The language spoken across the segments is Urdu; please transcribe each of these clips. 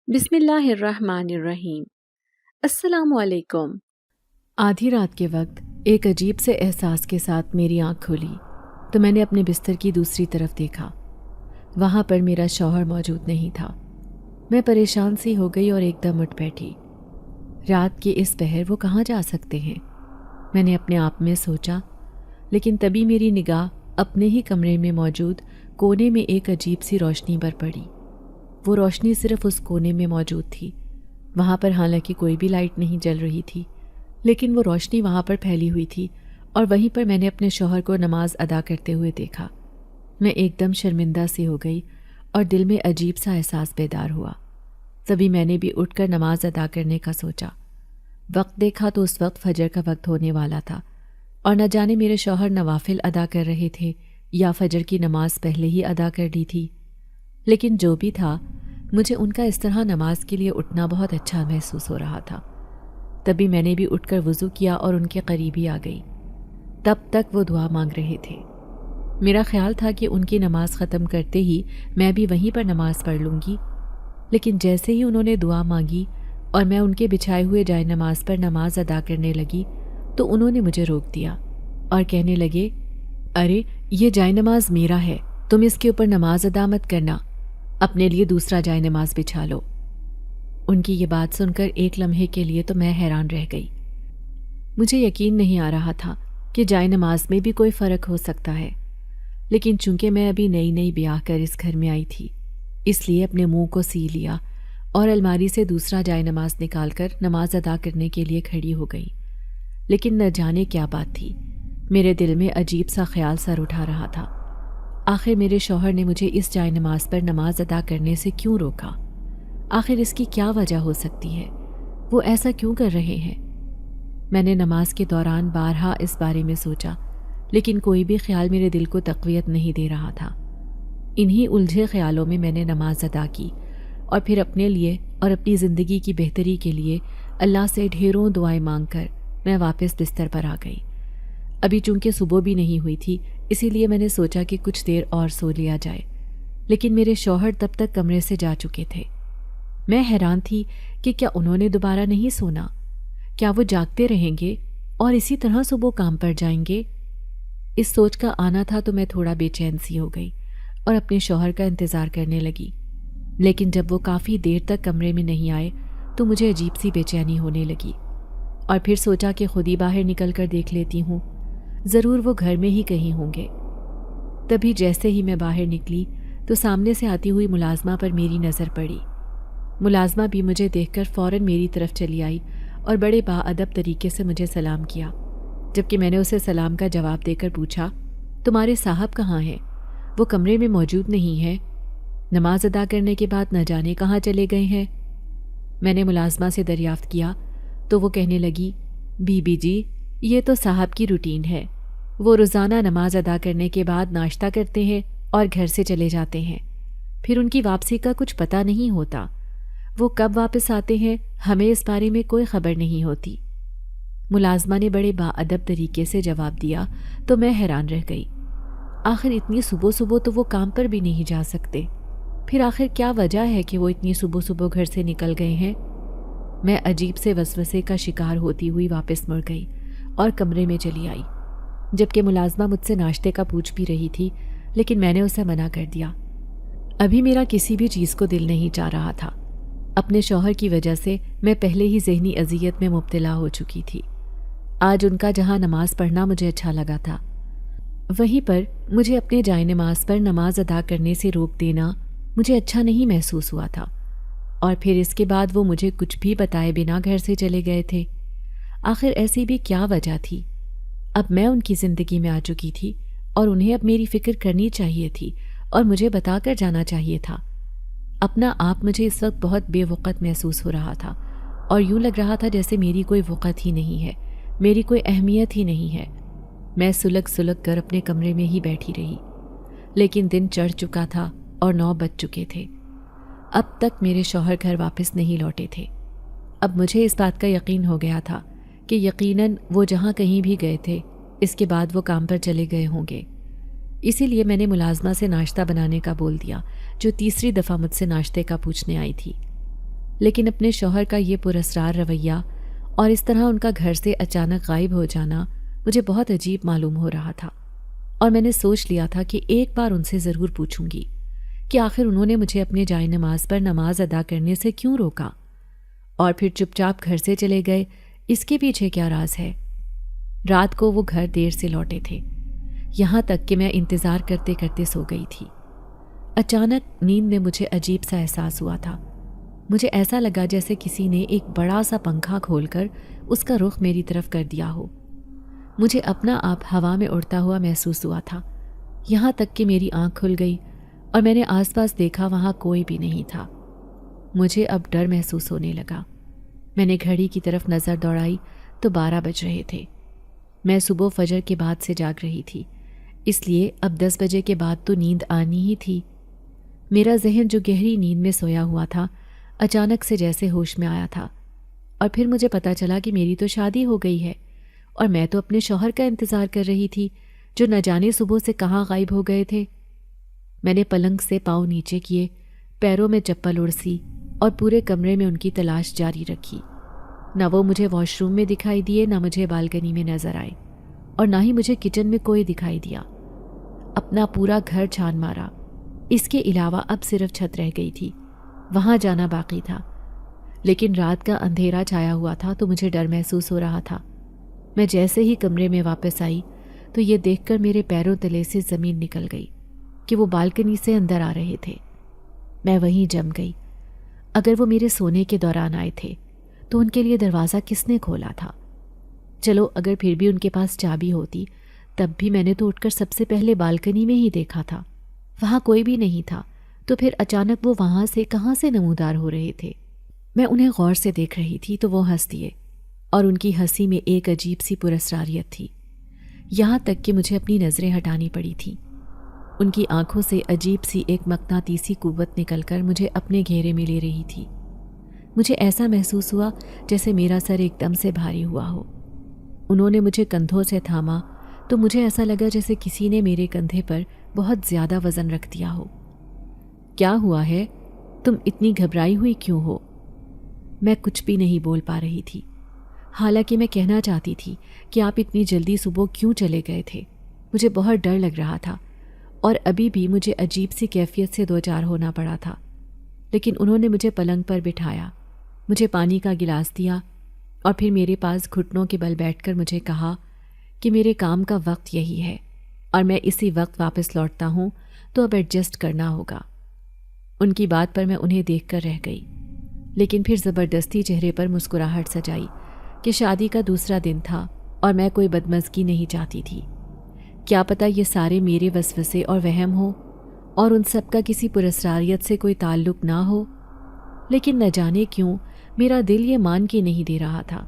بسم اللہ الرحمن الرحیم۔ السلام علیکم۔ آدھی رات کے وقت ایک عجیب سے احساس کے ساتھ میری آنکھ کھلی تو میں نے اپنے بستر کی دوسری طرف دیکھا۔ وہاں پر میرا شوہر موجود نہیں تھا۔ میں پریشان سی ہو گئی اور ایک دم اٹھ بیٹھی۔ رات کے اس پہر وہ کہاں جا سکتے ہیں؟ میں نے اپنے آپ میں سوچا، لیکن تبھی میری نگاہ اپنے ہی کمرے میں موجود کونے میں ایک عجیب سی روشنی پر پڑی۔ وہ روشنی صرف اس کونے میں موجود تھی۔ وہاں پر حالانکہ کوئی بھی لائٹ نہیں جل رہی تھی، لیکن وہ روشنی وہاں پر پھیلی ہوئی تھی اور وہیں پر میں نے اپنے شوہر کو نماز ادا کرتے ہوئے دیکھا۔ میں ایک دم شرمندہ سی ہو گئی اور دل میں عجیب سا احساس بیدار ہوا۔ تبھی میں نے بھی اٹھ کر نماز ادا کرنے کا سوچا۔ وقت دیکھا تو اس وقت فجر کا وقت ہونے والا تھا اور نہ جانے میرے شوہر نوافل ادا کر رہے تھے یا فجر کی نماز پہلے ہی ادا کر لی تھی۔ لیکن جو بھی تھا، مجھے ان کا اس طرح نماز کے لیے اٹھنا بہت اچھا محسوس ہو رہا تھا۔ تبھی میں نے بھی اٹھ کر وضو کیا اور ان کے قریب ہی آ گئی۔ تب تک وہ دعا مانگ رہے تھے۔ میرا خیال تھا کہ ان کی نماز ختم کرتے ہی میں بھی وہیں پر نماز پڑھ لوں گی، لیکن جیسے ہی انہوں نے دعا مانگی اور میں ان کے بچھائے ہوئے جائے نماز پر نماز ادا کرنے لگی تو انہوں نے مجھے روک دیا اور کہنے لگے، ارے یہ جائے نماز میرا ہے، تم اس کے اوپر نماز ادا مت کرنا، اپنے لیے دوسرا جائے نماز بچھا لو۔ ان کی یہ بات سن کر ایک لمحے کے لیے تو میں حیران رہ گئی۔ مجھے یقین نہیں آ رہا تھا کہ جائے نماز میں بھی کوئی فرق ہو سکتا ہے، لیکن چونکہ میں ابھی نئی بیاہ کر اس گھر میں آئی تھی، اس لیے اپنے منہ کو سی لیا اور الماری سے دوسرا جائے نماز نکال کر نماز ادا کرنے کے لیے کھڑی ہو گئی۔ لیکن نہ جانے کیا بات تھی، میرے دل میں عجیب سا خیال سر اٹھا رہا تھا۔ آخر میرے شوہر نے مجھے اس جائے نماز پر نماز ادا کرنے سے کیوں روکا؟ آخر اس کی کیا وجہ ہو سکتی ہے؟ وہ ایسا کیوں کر رہے ہیں؟ میں نے نماز کے دوران بارہا اس بارے میں سوچا، لیکن کوئی بھی خیال میرے دل کو تقویت نہیں دے رہا تھا۔ انہی الجھے خیالوں میں نے نماز ادا کی اور پھر اپنے لیے اور اپنی زندگی کی بہتری کے لیے اللہ سے ڈھیروں دعائیں مانگ کر میں واپس بستر پر آ گئی۔ ابھی چونکہ صبح بھی نہیں ہوئی تھی، اسی لیے میں نے سوچا کہ کچھ دیر اور سو لیا جائے، لیکن میرے شوہر تب تک کمرے سے جا چکے تھے۔ میں حیران تھی کہ کیا انہوں نے دوبارہ نہیں سونا؟ کیا وہ جاگتے رہیں گے اور اسی طرح صبح کام پر جائیں گے؟ اس سوچ کا آنا تھا تو میں تھوڑا بے چین سی ہو گئی اور اپنے شوہر کا انتظار کرنے لگی، لیکن جب وہ کافی دیر تک کمرے میں نہیں آئے تو مجھے عجیب سی بے چینی ہونے لگی اور پھر سوچا کہ خود ہی باہر نکل کر دیکھ لیتی ہوں، ضرور وہ گھر میں ہی کہیں ہوں گے۔ تبھی جیسے ہی میں باہر نکلی تو سامنے سے آتی ہوئی ملازمہ پر میری نظر پڑی۔ ملازمہ بھی مجھے دیکھ کر فوراً میری طرف چلی آئی اور بڑے باادب طریقے سے مجھے سلام کیا، جبکہ میں نے اسے سلام کا جواب دے کر پوچھا، تمہارے صاحب کہاں ہیں؟ وہ کمرے میں موجود نہیں ہیں، نماز ادا کرنے کے بعد نہ جانے کہاں چلے گئے ہیں۔ میں نے ملازمہ سے دریافت کیا تو وہ کہنے لگی، بی بی جی، یہ تو صاحب کی روٹین ہے، وہ روزانہ نماز ادا کرنے کے بعد ناشتہ کرتے ہیں اور گھر سے چلے جاتے ہیں، پھر ان کی واپسی کا کچھ پتہ نہیں ہوتا، وہ کب واپس آتے ہیں ہمیں اس بارے میں کوئی خبر نہیں ہوتی۔ ملازمہ نے بڑے باادب طریقے سے جواب دیا تو میں حیران رہ گئی۔ آخر اتنی صبح صبح تو وہ کام پر بھی نہیں جا سکتے، پھر آخر کیا وجہ ہے کہ وہ اتنی صبح صبح گھر سے نکل گئے ہیں؟ میں عجیب سے وسوسے کا شکار ہوتی ہوئی واپس مڑ گئی اور کمرے میں چلی آئی، جبکہ ملازمہ مجھ سے ناشتے کا پوچھ بھی رہی تھی، لیکن میں نے اسے منع کر دیا۔ ابھی میرا کسی بھی چیز کو دل نہیں چاہ رہا تھا۔ اپنے شوہر کی وجہ سے میں پہلے ہی ذہنی اذیت میں مبتلا ہو چکی تھی۔ آج ان کا جہاں نماز پڑھنا مجھے اچھا لگا تھا، وہیں پر مجھے اپنے جائے نماز پر نماز ادا کرنے سے روک دینا مجھے اچھا نہیں محسوس ہوا تھا، اور پھر اس کے بعد وہ مجھے کچھ بھی بتائے بنا گھر سے چلے گئے تھے۔ آخر ایسی بھی کیا وجہ تھی؟ اب میں ان کی زندگی میں آ چکی تھی اور انہیں اب میری فکر کرنی چاہیے تھی اور مجھے بتا کر جانا چاہیے تھا۔ اپنا آپ مجھے اس وقت بہت بے وقت محسوس ہو رہا تھا اور یوں لگ رہا تھا جیسے میری کوئی وقت ہی نہیں ہے، میری کوئی اہمیت ہی نہیں ہے۔ میں سلگ کر اپنے کمرے میں ہی بیٹھی رہی، لیکن دن چڑھ چکا تھا اور 9 بج چکے تھے۔ اب تک میرے شوہر گھر واپس نہیں لوٹے تھے۔ اب مجھے اس بات کا یقین ہو گیا تھا کہ یقیناً وہ جہاں کہیں بھی گئے تھے، اس کے بعد وہ کام پر چلے گئے ہوں گے۔ اسی لیے میں نے ملازمہ سے ناشتہ بنانے کا بول دیا، جو تیسری دفعہ مجھ سے ناشتے کا پوچھنے آئی تھی۔ لیکن اپنے شوہر کا یہ پراسرار رویہ اور اس طرح ان کا گھر سے اچانک غائب ہو جانا مجھے بہت عجیب معلوم ہو رہا تھا، اور میں نے سوچ لیا تھا کہ ایک بار ان سے ضرور پوچھوں گی کہ آخر انہوں نے مجھے اپنے جائے نماز پر نماز ادا کرنے سے کیوں روکا، اور پھر چپ چاپ گھر سے چلے گئے، اس کے پیچھے کیا راز ہے۔ رات کو وہ گھر دیر سے لوٹے تھے، یہاں تک کہ میں انتظار کرتے کرتے سو گئی تھی۔ اچانک نیند میں مجھے عجیب سا احساس ہوا تھا۔ مجھے ایسا لگا جیسے کسی نے ایک بڑا سا پنکھا کھول کر اس کا رخ میری طرف کر دیا ہو۔ مجھے اپنا آپ ہوا میں اڑتا ہوا محسوس ہوا تھا، یہاں تک کہ میری آنکھ کھل گئی اور میں نے آس پاس دیکھا، وہاں کوئی بھی نہیں تھا۔ مجھے اب ڈر محسوس ہونے لگا۔ میں نے گھڑی کی طرف نظر دوڑائی تو 12 بج رہے تھے۔ میں صبح فجر کے بعد سے جاگ رہی تھی، اس لیے اب 10 بجے کے بعد تو نیند آنی ہی تھی۔ میرا ذہن جو گہری نیند میں سویا ہوا تھا اچانک سے جیسے ہوش میں آیا تھا، اور پھر مجھے پتہ چلا کہ میری تو شادی ہو گئی ہے اور میں تو اپنے شوہر کا انتظار کر رہی تھی جو نہ جانے صبح سے کہاں غائب ہو گئے تھے۔ میں نے پلنگ سے پاؤں نیچے کیے، پیروں میں چپل اڑسی اور پورے کمرے میں ان کی تلاش جاری رکھی۔ نہ وہ مجھے واش روم میں دکھائی دیے، نہ مجھے بالکنی میں نظر آئے، اور نہ ہی مجھے کچن میں کوئی دکھائی دیا۔ اپنا پورا گھر چھان مارا، اس کے علاوہ اب صرف چھت رہ گئی تھی، وہاں جانا باقی تھا۔ لیکن رات کا اندھیرا چھایا ہوا تھا تو مجھے ڈر محسوس ہو رہا تھا۔ میں جیسے ہی کمرے میں واپس آئی تو یہ دیکھ کر میرے پیروں تلے سے زمین نکل گئی کہ وہ بالکنی سے اندر آ رہے تھے۔ میں وہیں جم گئی۔ اگر وہ میرے سونے کے دوران آئے تھے تو ان کے لیے دروازہ کس نے کھولا تھا؟ چلو اگر پھر بھی ان کے پاس چابی ہوتی، تب بھی میں نے تو اٹھ کر سب سے پہلے بالکنی میں ہی دیکھا تھا، وہاں کوئی بھی نہیں تھا، تو پھر اچانک وہ وہاں سے کہاں سے نمودار ہو رہے تھے؟ میں انہیں غور سے دیکھ رہی تھی تو وہ ہنس دیے، اور ان کی ہنسی میں ایک عجیب سی پراسراریت تھی، یہاں تک کہ مجھے اپنی نظریں ہٹانی پڑی تھیں۔ ان کی آنکھوں سے عجیب سی ایک مقناطیسی قوت نکل کر مجھے اپنے گھیرے میں لے رہی تھی۔ مجھے ایسا محسوس ہوا جیسے میرا سر ایک دم سے بھاری ہوا ہو۔ انہوں نے مجھے کندھوں سے تھاما تو مجھے ایسا لگا جیسے کسی نے میرے کندھے پر بہت زیادہ وزن رکھ دیا ہو۔ کیا ہوا ہے؟ تم اتنی گھبرائی ہوئی کیوں ہو؟ میں کچھ بھی نہیں بول پا رہی تھی، حالانکہ میں کہنا چاہتی تھی کہ آپ اتنی جلدی صبح کیوں چلے گئے تھے۔ مجھے بہت ڈر لگ رہا تھا اور ابھی بھی مجھے عجیب سی کیفیت سے دوچار ہونا پڑا تھا، لیکن انہوں نے مجھے پلنگ پر بٹھایا، مجھے پانی کا گلاس دیا اور پھر میرے پاس گھٹنوں کے بل بیٹھ کر مجھے کہا کہ میرے کام کا وقت یہی ہے اور میں اسی وقت واپس لوٹتا ہوں، تو اب ایڈجسٹ کرنا ہوگا۔ ان کی بات پر میں انہیں دیکھ کر رہ گئی، لیکن پھر زبردستی چہرے پر مسکراہٹ سجائی کہ شادی کا دوسرا دن تھا اور میں کوئی بدمزگی نہیں چاہتی تھی۔ کیا پتہ یہ سارے میرے وسوسے اور وہم ہو اور ان سب کا کسی پراسراریت سے کوئی تعلق نہ ہو، لیکن نہ جانے کیوں میرا دل یہ مان کے نہیں دے رہا تھا۔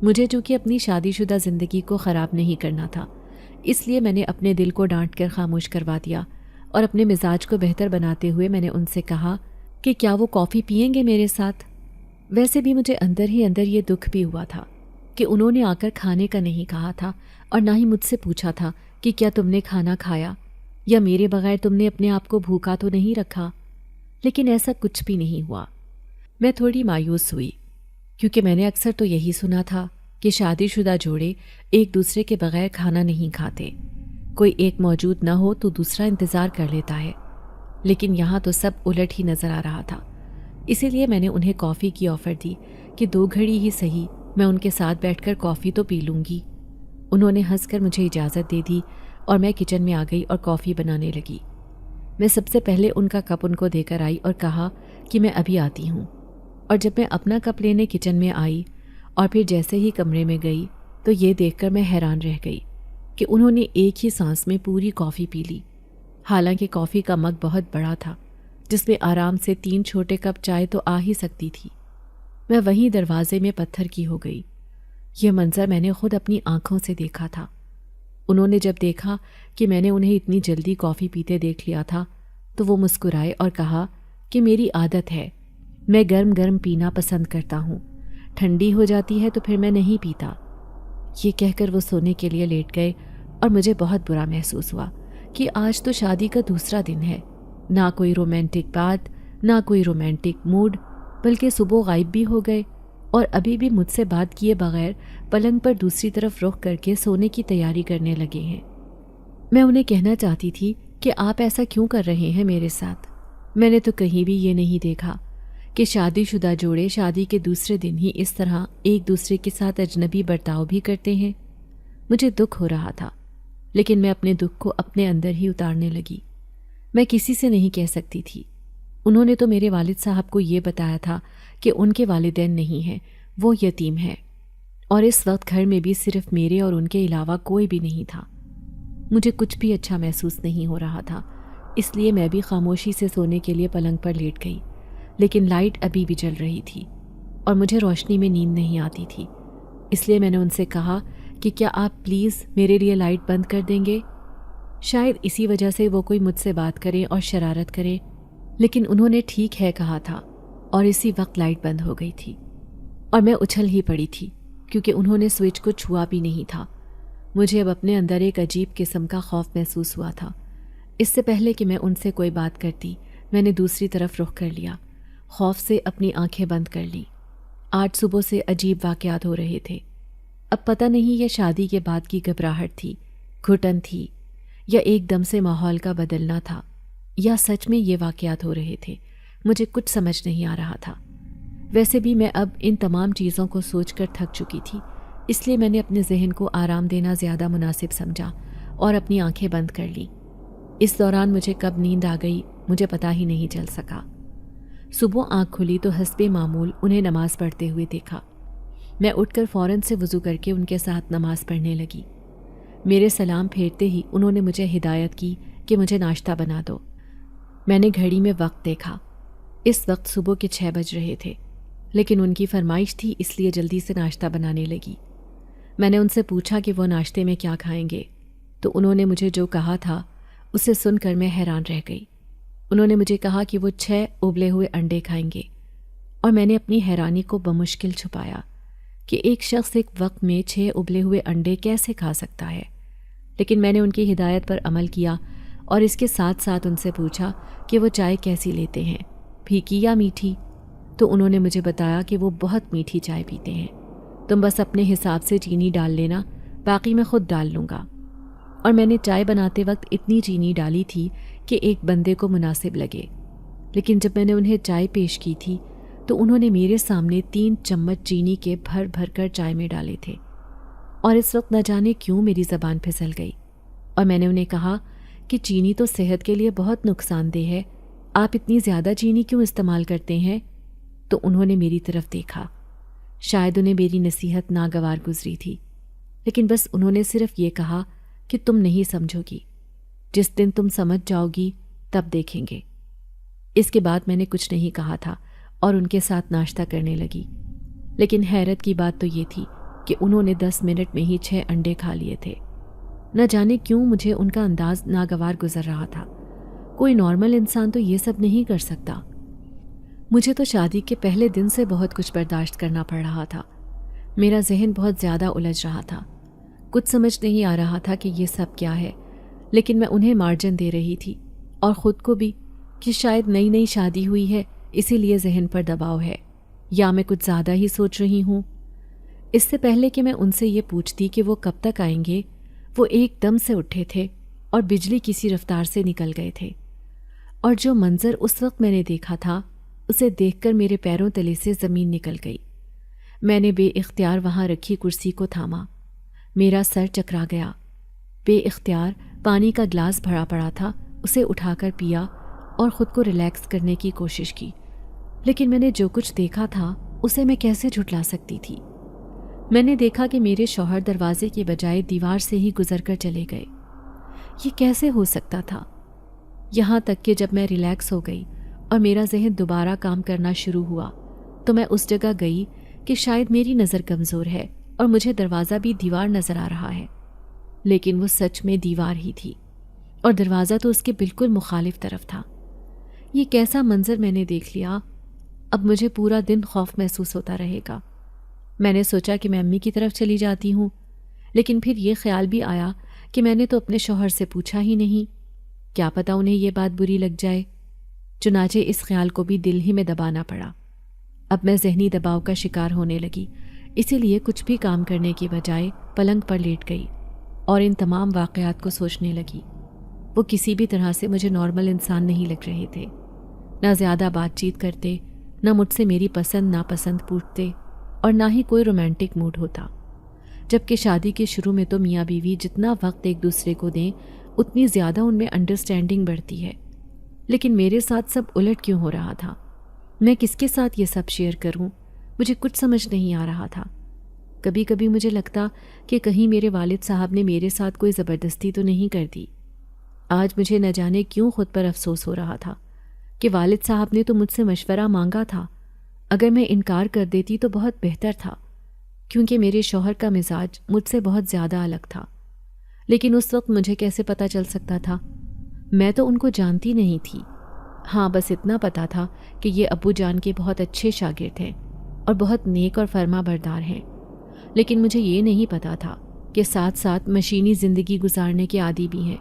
مجھے چونکہ اپنی شادی شدہ زندگی کو خراب نہیں کرنا تھا، اس لیے میں نے اپنے دل کو ڈانٹ کر خاموش کروا دیا اور اپنے مزاج کو بہتر بناتے ہوئے میں نے ان سے کہا کہ کیا وہ کافی پئیں گے میرے ساتھ؟ ویسے بھی مجھے اندر ہی اندر یہ دکھ بھی ہوا تھا کہ انہوں نے آ کر کھانے کا نہیں کہا تھا اور نہ ہی مجھ سے پوچھا تھا کہ کیا تم نے کھانا کھایا یا میرے بغیر تم نے اپنے آپ کو بھوکا تو نہیں رکھا، لیکن ایسا کچھ بھی نہیں ہوا۔ میں تھوڑی مایوس ہوئی کیونکہ میں نے اکثر تو یہی سنا تھا کہ شادی شدہ جوڑے ایک دوسرے کے بغیر کھانا نہیں کھاتے، کوئی ایک موجود نہ ہو تو دوسرا انتظار کر لیتا ہے، لیکن یہاں تو سب الٹ ہی نظر آ رہا تھا۔ اسی لیے میں نے انہیں کافی کی آفر دی کہ 2 گھڑی ہی صحیح میں ان کے ساتھ بیٹھ کر کافی تو پی لوں گی۔ انہوں نے ہنس کر مجھے اجازت دے دی اور میں کچن میں آ گئی اور کافی بنانے لگی۔ میں سب سے پہلے ان کا کپ ان کو دے کر آئی اور کہا کہ میں ابھی آتی ہوں، اور جب میں اپنا کپ لینے کچن میں آئی اور پھر جیسے ہی کمرے میں گئی تو یہ دیکھ کر میں حیران رہ گئی کہ انہوں نے ایک ہی سانس میں پوری کافی پی لی، حالانکہ کافی کا مگ بہت بڑا تھا جس میں آرام سے 3 چھوٹے کپ چائے تو آ ہی سکتی تھی۔ میں وہیں دروازے میں پتھر کی ہو گئی۔ یہ منظر میں نے خود اپنی آنکھوں سے دیکھا تھا۔ انہوں نے جب دیکھا کہ میں نے انہیں اتنی جلدی کافی پیتے دیکھ لیا تھا تو وہ مسکرائے اور کہا کہ میری عادت ہے، میں گرم گرم پینا پسند کرتا ہوں، ٹھنڈی ہو جاتی ہے تو پھر میں نہیں پیتا۔ یہ کہہ کر وہ سونے کے لیے لیٹ گئے اور مجھے بہت برا محسوس ہوا کہ آج تو شادی کا دوسرا دن ہے، نہ کوئی رومانٹک بات، نہ کوئی رومانٹک موڈ، بلکہ صبح غائب بھی ہو گئے اور ابھی بھی مجھ سے بات کیے بغیر پلنگ پر دوسری طرف رخ کر کے سونے کی تیاری کرنے لگے ہیں۔ میں انہیں کہنا چاہتی تھی کہ آپ ایسا کیوں کر رہے ہیں میرے ساتھ؟ میں نے تو کہیں بھی یہ نہیں دیکھا کہ شادی شدہ جوڑے شادی کے دوسرے دن ہی اس طرح ایک دوسرے کے ساتھ اجنبی برتاؤ بھی کرتے ہیں۔ مجھے دکھ ہو رہا تھا، لیکن میں اپنے دکھ کو اپنے اندر ہی اتارنے لگی۔ میں کسی سے نہیں کہہ سکتی تھی۔ انہوں نے تو میرے والد صاحب کو یہ بتایا تھا کہ ان کے والدین نہیں ہیں، وہ یتیم ہیں، اور اس وقت گھر میں بھی صرف میرے اور ان کے علاوہ کوئی بھی نہیں تھا۔ مجھے کچھ بھی اچھا محسوس نہیں ہو رہا تھا، اس لیے میں بھی خاموشی سے سونے کے لیے پلنگ پر لیٹ گئی، لیکن لائٹ ابھی بھی جل رہی تھی اور مجھے روشنی میں نیند نہیں آتی تھی۔ اس لیے میں نے ان سے کہا کہ کیا آپ پلیز میرے لیے لائٹ بند کر دیں گے؟ شاید اسی وجہ سے وہ کوئی مجھ سے بات کرے اور شرارت کرے، لیکن انہوں نے ٹھیک ہے کہا تھا اور اسی وقت لائٹ بند ہو گئی تھی اور میں اچھل ہی پڑی تھی کیونکہ انہوں نے سوئچ کو چھوا بھی نہیں تھا۔ مجھے اب اپنے اندر ایک عجیب قسم کا خوف محسوس ہوا تھا۔ اس سے پہلے کہ میں ان سے کوئی بات کرتی، میں نے دوسری طرف رخ کر لیا، خوف سے اپنی آنکھیں بند کر لیں۔ آج صبح سے عجیب واقعات ہو رہے تھے۔ اب پتہ نہیں یہ شادی کے بعد کی گھبراہٹ تھی، گھٹن تھی، یا ایک دم سے ماحول کا بدلنا تھا، یا سچ میں یہ واقعات ہو رہے تھے۔ مجھے کچھ سمجھ نہیں آ رہا تھا۔ ویسے بھی میں اب ان تمام چیزوں کو سوچ کر تھک چکی تھی، اس لیے میں نے اپنے ذہن کو آرام دینا زیادہ مناسب سمجھا اور اپنی آنکھیں بند کر لی۔ اس دوران مجھے کب نیند آ گئی مجھے پتہ ہی نہیں چل سکا۔ صبح آنکھ کھلی تو حسب معمول انہیں نماز پڑھتے ہوئے دیکھا۔ میں اٹھ کر فوراً سے وضو کر کے ان کے ساتھ نماز پڑھنے لگی۔ میرے سلام پھیرتے ہی انہوں نے مجھے ہدایت کی کہ مجھے ناشتہ بنا دو۔ میں نے گھڑی میں وقت دیکھا، اس وقت صبح کے 6 بج رہے تھے، لیکن ان کی فرمائش تھی اس لیے جلدی سے ناشتہ بنانے لگی۔ میں نے ان سے پوچھا کہ وہ ناشتے میں کیا کھائیں گے، تو انہوں نے مجھے جو کہا تھا اسے سن کر میں حیران رہ گئی۔ انہوں نے مجھے کہا کہ وہ 6 ابلے ہوئے انڈے کھائیں گے، اور میں نے اپنی حیرانی کو بمشکل چھپایا کہ ایک شخص ایک وقت میں 6 ابلے ہوئے انڈے کیسے کھا سکتا ہے۔ لیکن میں نے ان کی ہدایت پر عمل کیا اور اس کے ساتھ ساتھ ان سے پوچھا کہ وہ چائے کیسی لیتے ہیں، پھیکی یا میٹھی؟ تو انہوں نے مجھے بتایا کہ وہ بہت میٹھی چائے پیتے ہیں، تم بس اپنے حساب سے چینی ڈال لینا، باقی میں خود ڈال لوں گا۔ اور میں نے چائے بناتے وقت اتنی چینی ڈالی تھی کہ ایک بندے کو مناسب لگے، لیکن جب میں نے انہیں چائے پیش کی تھی تو انہوں نے میرے سامنے 3 چمچ چینی کے بھر بھر کر چائے میں ڈالے تھے، اور اس وقت نہ جانے کیوں میری زبان پھسل گئی اور میں نے انہیں کہا کہ چینی تو صحت کے لیے بہت نقصان دہ ہے، آپ اتنی زیادہ چینی کیوں استعمال کرتے ہیں؟ تو انہوں نے میری طرف دیکھا۔ شاید انہیں میری نصیحت ناگوار گزری تھی، لیکن بس انہوں نے صرف یہ کہا کہ تم نہیں سمجھو گی، جس دن تم سمجھ جاؤ گی تب دیکھیں گے۔ اس کے بعد میں نے کچھ نہیں کہا تھا اور ان کے ساتھ ناشتہ کرنے لگی، لیکن حیرت کی بات تو یہ تھی کہ انہوں نے 10 منٹ میں ہی 6 انڈے کھا لیے تھے۔ نہ جانے کیوں مجھے ان کا انداز ناگوار گزر رہا تھا۔ کوئی نارمل انسان تو یہ سب نہیں کر سکتا۔ مجھے تو شادی کے پہلے دن سے بہت کچھ برداشت کرنا پڑ رہا تھا۔ میرا ذہن بہت زیادہ الجھ رہا تھا، کچھ سمجھ نہیں آ رہا تھا کہ یہ سب کیا ہے، لیکن میں انہیں مارجن دے رہی تھی اور خود کو بھی کہ شاید نئی نئی شادی ہوئی ہے اسی لیے ذہن پر دباؤ ہے، یا میں کچھ زیادہ ہی سوچ رہی ہوں۔ اس سے پہلے کہ میں ان سے یہ پوچھتی کہ وہ کب تک آئیں گے، وہ ایک دم سے اٹھے تھے اور بجلی کسی رفتار سے نکل گئے تھے، اور جو منظر اس وقت میں نے دیکھا تھا اسے دیکھ کر میرے پیروں تلے سے زمین نکل گئی۔ میں نے بے اختیار وہاں رکھی کرسی کو تھاما، میرا سر چکرا گیا۔ بے اختیار پانی کا گلاس بھرا پڑا تھا، اسے اٹھا کر پیا اور خود کو ریلیکس کرنے کی کوشش کی، لیکن میں نے جو کچھ دیکھا تھا اسے میں کیسے جھٹلا سکتی تھی؟ میں نے دیکھا کہ میرے شوہر دروازے کے بجائے دیوار سے ہی گزر کر چلے گئے۔ یہ کیسے ہو سکتا تھا؟ یہاں تک کہ جب میں ریلیکس ہو گئی اور میرا ذہن دوبارہ کام کرنا شروع ہوا تو میں اس جگہ گئی کہ شاید میری نظر کمزور ہے اور مجھے دروازہ بھی دیوار نظر آ رہا ہے، لیکن وہ سچ میں دیوار ہی تھی اور دروازہ تو اس کے بالکل مخالف طرف تھا۔ یہ کیسا منظر میں نے دیکھ لیا! اب مجھے پورا دن خوف محسوس ہوتا رہے گا۔ میں نے سوچا کہ میں امی کی طرف چلی جاتی ہوں، لیکن پھر یہ خیال بھی آیا کہ میں نے تو اپنے شوہر سے پوچھا ہی نہیں، کیا پتہ انہیں یہ بات بری لگ جائے۔ چنانچہ اس خیال کو بھی دل ہی میں دبانا پڑا۔ اب میں ذہنی دباؤ کا شکار ہونے لگی، اسی لیے کچھ بھی کام کرنے کی بجائے پلنگ پر لیٹ گئی اور ان تمام واقعات کو سوچنے لگی۔ وہ کسی بھی طرح سے مجھے نارمل انسان نہیں لگ رہے تھے، نہ زیادہ بات چیت کرتے، نہ مجھ سے میری پسند ناپسند پوچھتے، اور نہ ہی کوئی رومانٹک موڈ ہوتا، جبکہ شادی کے شروع میں تو میاں بیوی جتنا وقت ایک دوسرے کو دیں اتنی زیادہ ان میں انڈرسٹینڈنگ بڑھتی ہے۔ لیکن میرے ساتھ سب الٹ کیوں ہو رہا تھا؟ میں کس کے ساتھ یہ سب شیئر کروں؟ مجھے کچھ سمجھ نہیں آ رہا تھا۔ کبھی کبھی مجھے لگتا کہ کہیں میرے والد صاحب نے میرے ساتھ کوئی زبردستی تو نہیں کر دی۔ آج مجھے نہ جانے کیوں خود پر افسوس ہو رہا تھا کہ والد صاحب نے تو مجھ سے مشورہ مانگا تھا، اگر میں انکار کر دیتی تو بہت بہتر تھا، کیونکہ میرے شوہر کا مزاج مجھ سے بہت زیادہ الگ تھا۔ لیکن اس وقت مجھے کیسے پتہ چل سکتا تھا؟ میں تو ان کو جانتی نہیں تھی۔ ہاں، بس اتنا پتا تھا کہ یہ ابو جان کے بہت اچھے شاگرد ہیں اور بہت نیک اور فرما بردار ہیں، لیکن مجھے یہ نہیں پتا تھا کہ ساتھ ساتھ مشینی زندگی گزارنے کے عادی بھی ہیں۔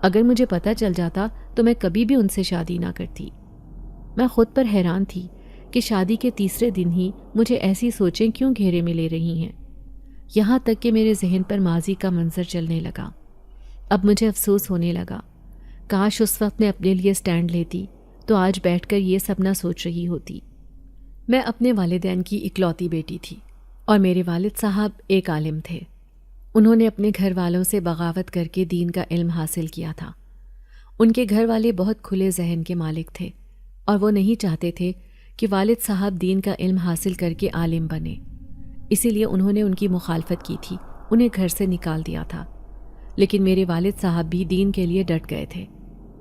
اگر مجھے پتہ چل جاتا تو میں کبھی بھی ان سے شادی نہ کرتی۔ میں خود پر حیران تھی کہ شادی کے تیسرے دن ہی مجھے ایسی سوچیں کیوں گھیرے میں لے رہی ہیں، یہاں تک کہ میرے ذہن پر ماضی کا منظر چلنے لگا۔ اب مجھے افسوس ہونے لگا، کاش اس وقت میں اپنے لیے سٹینڈ لیتی تو آج بیٹھ کر یہ سب نہ سوچ رہی ہوتی۔ میں اپنے والدین کی اکلوتی بیٹی تھی اور میرے والد صاحب ایک عالم تھے۔ انہوں نے اپنے گھر والوں سے بغاوت کر کے دین کا علم حاصل کیا تھا۔ ان کے گھر والے بہت کھلے ذہن کے مالک تھے اور وہ نہیں چاہتے تھے کہ والد صاحب دین کا علم حاصل کر کے عالم بنے، اسی لیے انہوں نے ان کی مخالفت کی تھی، انہیں گھر سے نکال دیا تھا۔ لیکن میرے والد صاحب بھی دین کے لیے ڈٹ گئے تھے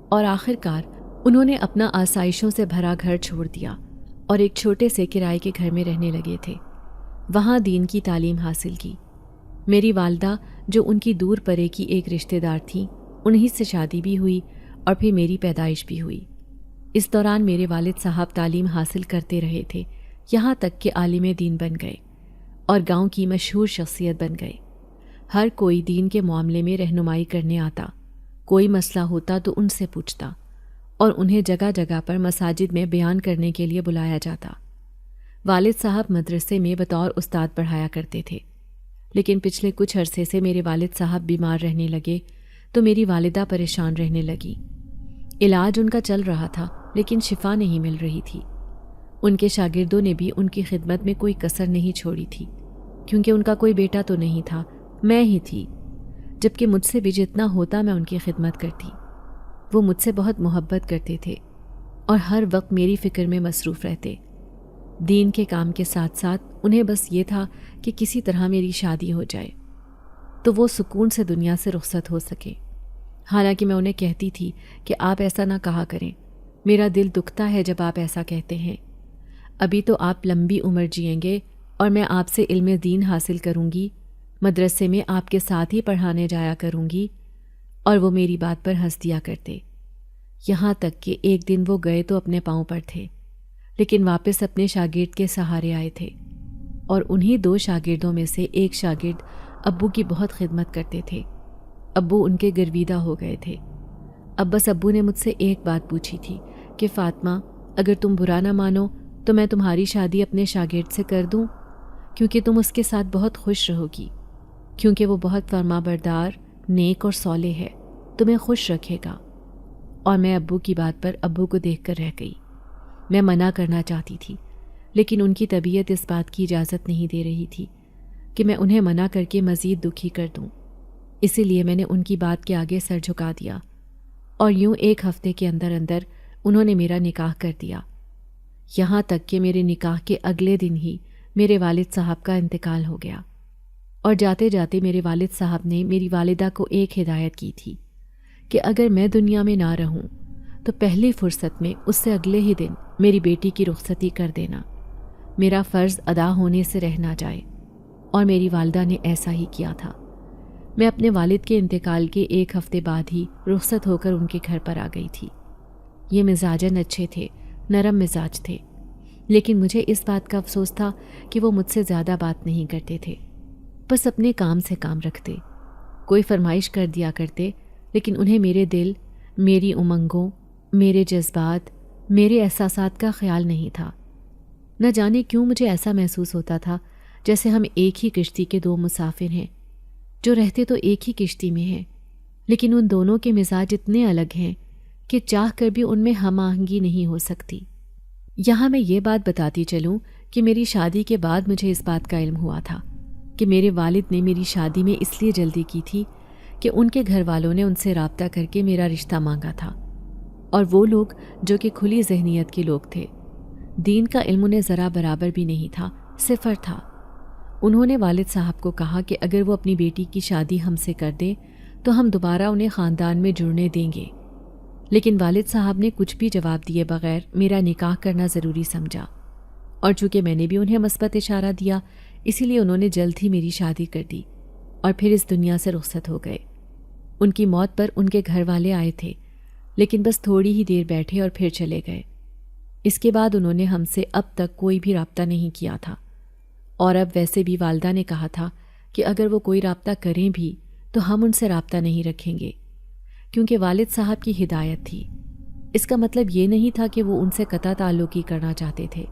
اور آخر کار انہوں نے اپنا آسائشوں سے بھرا گھر چھوڑ دیا اور ایک چھوٹے سے کرائے کے گھر میں رہنے لگے تھے۔ وہاں دین کی تعلیم حاصل کی۔ میری والدہ جو ان کی دور پرے کی ایک رشتہ دار تھیں، انہی سے شادی بھی ہوئی اور پھر میری پیدائش بھی ہوئی۔ اس دوران میرے والد صاحب تعلیم حاصل کرتے رہے تھے، یہاں تک کہ عالم دین بن گئے اور گاؤں کی مشہور شخصیت بن گئے۔ ہر کوئی دین کے معاملے میں رہنمائی کرنے آتا، کوئی مسئلہ ہوتا تو ان سے پوچھتا اور انہیں جگہ جگہ پر مساجد میں بیان کرنے کے لیے بلایا جاتا۔ والد صاحب مدرسے میں بطور استاد پڑھایا کرتے تھے، لیکن پچھلے کچھ عرصے سے میرے والد صاحب بیمار رہنے لگے تو میری والدہ پریشان رہنے لگی۔ علاج ان کا چل رہا تھا لیکن شفا نہیں مل رہی تھی۔ ان کے شاگردوں نے بھی ان کی خدمت میں کوئی کسر نہیں چھوڑی تھی، کیونکہ ان کا کوئی بیٹا تو نہیں تھا، میں ہی تھی، جبکہ مجھ سے بھی جتنا ہوتا میں ان کی خدمت کرتی۔ وہ مجھ سے بہت محبت کرتے تھے اور ہر وقت میری فکر میں مصروف رہتے۔ دین کے کام کے ساتھ ساتھ انہیں بس یہ تھا کہ کسی طرح میری شادی ہو جائے تو وہ سکون سے دنیا سے رخصت ہو سکے۔ حالانکہ میں انہیں کہتی تھی کہ آپ ایسا نہ کہا کریں، میرا دل دکھتا ہے جب آپ ایسا کہتے ہیں۔ ابھی تو آپ لمبی عمر جئیں گے اور میں آپ سے علم دین حاصل کروں گی، مدرسے میں آپ کے ساتھ ہی پڑھانے جایا کروں گی۔ اور وہ میری بات پر ہنس دیا کرتے، یہاں تک کہ ایک دن وہ گئے تو اپنے پاؤں پر تھے، لیکن واپس اپنے شاگرد کے سہارے آئے تھے، اور انہی 2 شاگردوں میں سے ایک شاگرد ابو کی بہت خدمت کرتے تھے۔ ابو ان کے گرویدہ ہو گئے تھے۔ اب بس ابو نے مجھ سے ایک بات پوچھی تھی کہ فاطمہ، اگر تم برا نہ مانو تو میں تمہاری شادی اپنے شاگرد سے کر دوں، کیونکہ تم اس کے ساتھ بہت خوش رہو گی، کیونکہ وہ بہت فرما بردار، نیک اور صالح ہے، تمہیں خوش رکھے گا۔ اور میں ابو کی بات پر ابو کو دیکھ کر رہ گئی۔ میں منع کرنا چاہتی تھی، لیکن ان کی طبیعت اس بات کی اجازت نہیں دے رہی تھی کہ میں انہیں منع کر کے مزید دکھی کر دوں۔ اسی لیے میں نے ان کی بات کے آگے سر جھکا دیا، اور یوں 1 ہفتے کے اندر اندر انہوں نے میرا نکاح کر دیا۔ یہاں تک کہ میرے نکاح کے اگلے دن ہی میرے والد صاحب کا انتقال ہو گیا، اور جاتے جاتے میرے والد صاحب نے میری والدہ کو ایک ہدایت کی تھی کہ اگر میں دنیا میں نہ رہوں تو پہلی فرصت میں اس سے اگلے ہی دن میری بیٹی کی رخصتی کر دینا، میرا فرض ادا ہونے سے رہ نہ جائے۔ اور میری والدہ نے ایسا ہی کیا تھا۔ میں اپنے والد کے انتقال کے 1 ہفتے بعد ہی رخصت ہو کر ان کے گھر پر آ گئی تھی۔ یہ مزاجاً اچھے تھے، نرم مزاج تھے، لیکن مجھے اس بات کا افسوس تھا کہ وہ مجھ سے زیادہ بات نہیں کرتے تھے، بس اپنے کام سے کام رکھتے، کوئی فرمائش کر دیا کرتے، لیکن انہیں میرے دل، میری امنگوں، میرے جذبات، میرے احساسات کا خیال نہیں تھا۔ نہ جانے کیوں مجھے ایسا محسوس ہوتا تھا جیسے ہم ایک ہی کشتی کے دو مسافر ہیں جو رہتے تو ایک ہی کشتی میں ہیں، لیکن ان دونوں کے مزاج اتنے الگ ہیں کہ چاہ کر بھی ان میں ہم آہنگی نہیں ہو سکتی۔ یہاں میں یہ بات بتاتی چلوں کہ میری شادی کے بعد مجھے اس بات کا علم ہوا تھا کہ میرے والد نے میری شادی میں اس لیے جلدی کی تھی کہ ان کے گھر والوں نے ان سے رابطہ کر کے میرا رشتہ مانگا تھا، اور وہ لوگ جو کہ کھلی ذہنیت کے لوگ تھے، دین کا علم انہیں ذرا برابر بھی نہیں تھا، صفر تھا۔ انہوں نے والد صاحب کو کہا کہ اگر وہ اپنی بیٹی کی شادی ہم سے کر دیں تو ہم دوبارہ انہیں خاندان میں جڑنے دیں گے، لیکن والد صاحب نے کچھ بھی جواب دیے بغیر میرا نکاح کرنا ضروری سمجھا، اور چونکہ میں نے بھی انہیں مثبت اشارہ دیا اسی لیے انہوں نے جلد ہی میری شادی کر دی اور پھر اس دنیا سے رخصت ہو گئے۔ ان کی موت پر ان کے گھر والے آئے تھے، لیکن بس تھوڑی ہی دیر بیٹھے اور پھر چلے گئے۔ اس کے بعد انہوں نے ہم سے اب تک کوئی بھی رابطہ نہیں کیا تھا، اور اب ویسے بھی والدہ نے کہا تھا کہ اگر وہ کوئی رابطہ کریں بھی تو ہم ان سے رابطہ نہیں رکھیں گے، کیونکہ والد صاحب کی ہدایت تھی۔ اس کا مطلب یہ نہیں تھا کہ وہ ان سے قطع تعلق ہی کرنا چاہتے تھے،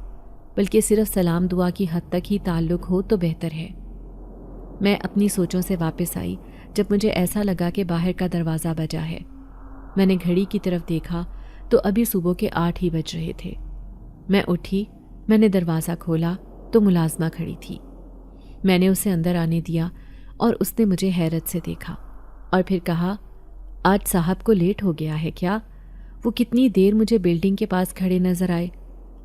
بلکہ صرف سلام دعا کی حد تک ہی تعلق ہو تو بہتر ہے۔ میں اپنی سوچوں سے واپس آئی جب مجھے ایسا لگا کہ باہر کا دروازہ بجا ہے۔ میں نے گھڑی کی طرف دیکھا تو ابھی صبح کے 8 ہی بج رہے تھے۔ میں اٹھی، میں نے دروازہ کھولا تو ملازمہ کھڑی تھی۔ میں نے اسے اندر آنے دیا اور اس نے مجھے حیرت سے دیکھا اور پھر کہا، آج صاحب کو لیٹ ہو گیا ہے کیا؟ وہ کتنی دیر مجھے بلڈنگ کے پاس کھڑے نظر آئے،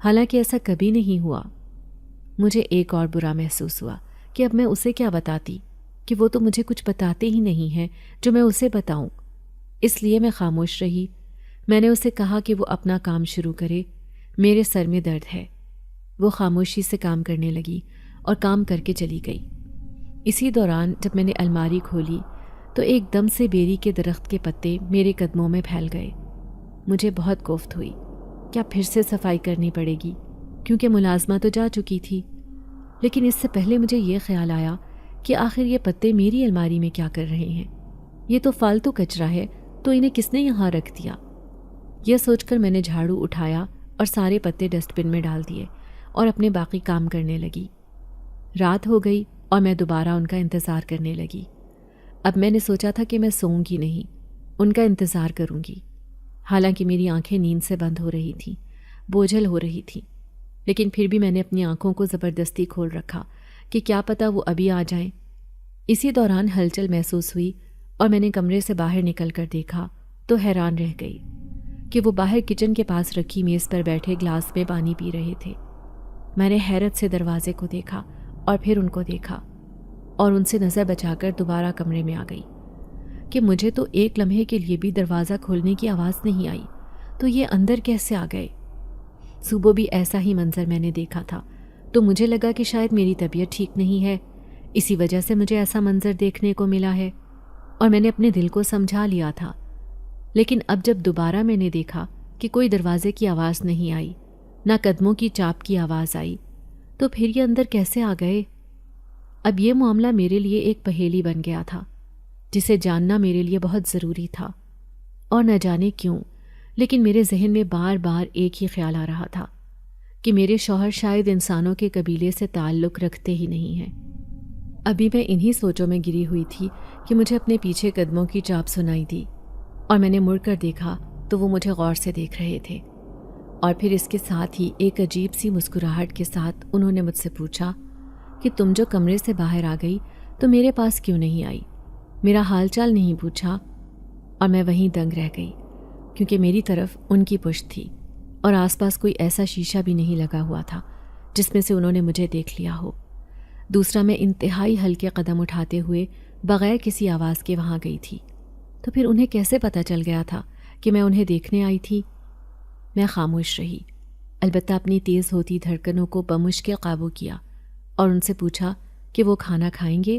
حالانکہ ایسا کبھی نہیں ہوا۔ مجھے ایک اور برا محسوس ہوا کہ اب میں اسے کیا بتاتی، کہ وہ تو مجھے کچھ بتاتے ہی نہیں ہیں جو میں اسے بتاؤں۔ اس لیے میں خاموش رہی۔ میں نے اسے کہا کہ وہ اپنا کام شروع کرے، میرے سر میں درد ہے۔ وہ خاموشی سے کام کرنے لگی اور کام کر کے چلی گئی۔ اسی دوران جب میں نے الماری کھولی تو ایک دم سے بیری کے درخت کے پتے میرے قدموں میں پھیل گئے۔ مجھے بہت کوفت ہوئی، کیا پھر سے صفائی کرنی پڑے گی؟ کیونکہ ملازمہ تو جا چکی تھی۔ لیکن اس سے پہلے مجھے یہ خیال آیا کہ آخر یہ پتے میری الماری میں کیا کر رہے ہیں؟ یہ تو فالتو کچرا ہے، تو انہیں کس نے یہاں رکھ دیا؟ یہ سوچ کر میں نے جھاڑو اٹھایا اور سارے پتے ڈسٹ بن میں ڈال دیے اور اپنے باقی کام کرنے لگی۔ رات ہو گئی اور میں دوبارہ ان کا انتظار کرنے لگی۔ اب میں نے سوچا تھا کہ میں سوؤں گی نہیں، ان کا انتظار کروں گی۔ حالانکہ میری آنکھیں نیند سے بند ہو رہی تھیں، بوجھل ہو رہی تھیں، لیکن پھر بھی میں نے اپنی آنکھوں کو زبردستی کھول رکھا کہ کیا پتہ وہ ابھی آ جائیں۔ اسی دوران ہلچل محسوس ہوئی اور میں نے کمرے سے باہر نکل کر دیکھا تو حیران رہ گئی کہ وہ باہر کچن کے پاس رکھی میز پر بیٹھے گلاس میں پانی پی رہے تھے۔ میں نے حیرت سے دروازے کو دیکھا اور پھر ان کو دیکھا اور ان سے نظر بچا کر دوبارہ کمرے میں آ گئی کہ مجھے تو ایک لمحے کے لیے بھی دروازہ کھولنے کی آواز نہیں آئی، تو یہ اندر کیسے آ گئے؟ صبح بھی ایسا ہی منظر میں نے دیکھا تھا، تو مجھے لگا کہ شاید میری طبیعت ٹھیک نہیں ہے، اسی وجہ سے مجھے ایسا منظر دیکھنے کو ملا ہے، اور میں نے اپنے دل کو سمجھا لیا تھا۔ لیکن اب جب دوبارہ میں نے دیکھا کہ کوئی دروازے کی آواز نہیں آئی، نہ قدموں کی چاپ کی آواز آئی، تو پھر یہ اندر کیسے آ گئے؟ اب یہ معاملہ میرے لیے ایک پہیلی بن گیا تھا جسے جاننا میرے لیے بہت ضروری تھا، اور نہ جانے کیوں لیکن میرے ذہن میں بار بار ایک ہی خیال آ رہا تھا کہ میرے شوہر شاید انسانوں کے قبیلے سے تعلق رکھتے ہی نہیں ہیں۔ ابھی میں انہی سوچوں میں گری ہوئی تھی کہ مجھے اپنے پیچھے قدموں کی چاپ سنائی دی، اور میں نے مڑ کر دیکھا تو وہ مجھے غور سے دیکھ رہے تھے، اور پھر اس کے ساتھ ہی ایک عجیب سی مسکراہٹ کے ساتھ انہوں نے مجھ سے پوچھا کہ تم جو کمرے سے باہر آ گئی تو میرے پاس کیوں نہیں آئی، میرا حال چال نہیں پوچھا؟ اور میں وہیں دنگ رہ گئی، کیونکہ میری طرف ان کی پشت تھی اور آس پاس کوئی ایسا شیشہ بھی نہیں لگا ہوا تھا جس میں سے انہوں نے مجھے دیکھ لیا ہو۔ دوسرا، میں انتہائی ہلکے قدم اٹھاتے ہوئے بغیر کسی آواز کے وہاں گئی تھی، تو پھر انہیں کیسے پتہ چل گیا تھا کہ میں انہیں دیکھنے آئی تھی؟ میں خاموش رہی، البتہ اپنی تیز ہوتی دھڑکنوں کو بمشکل قابو کیا اور ان سے پوچھا کہ وہ کھانا کھائیں گے؟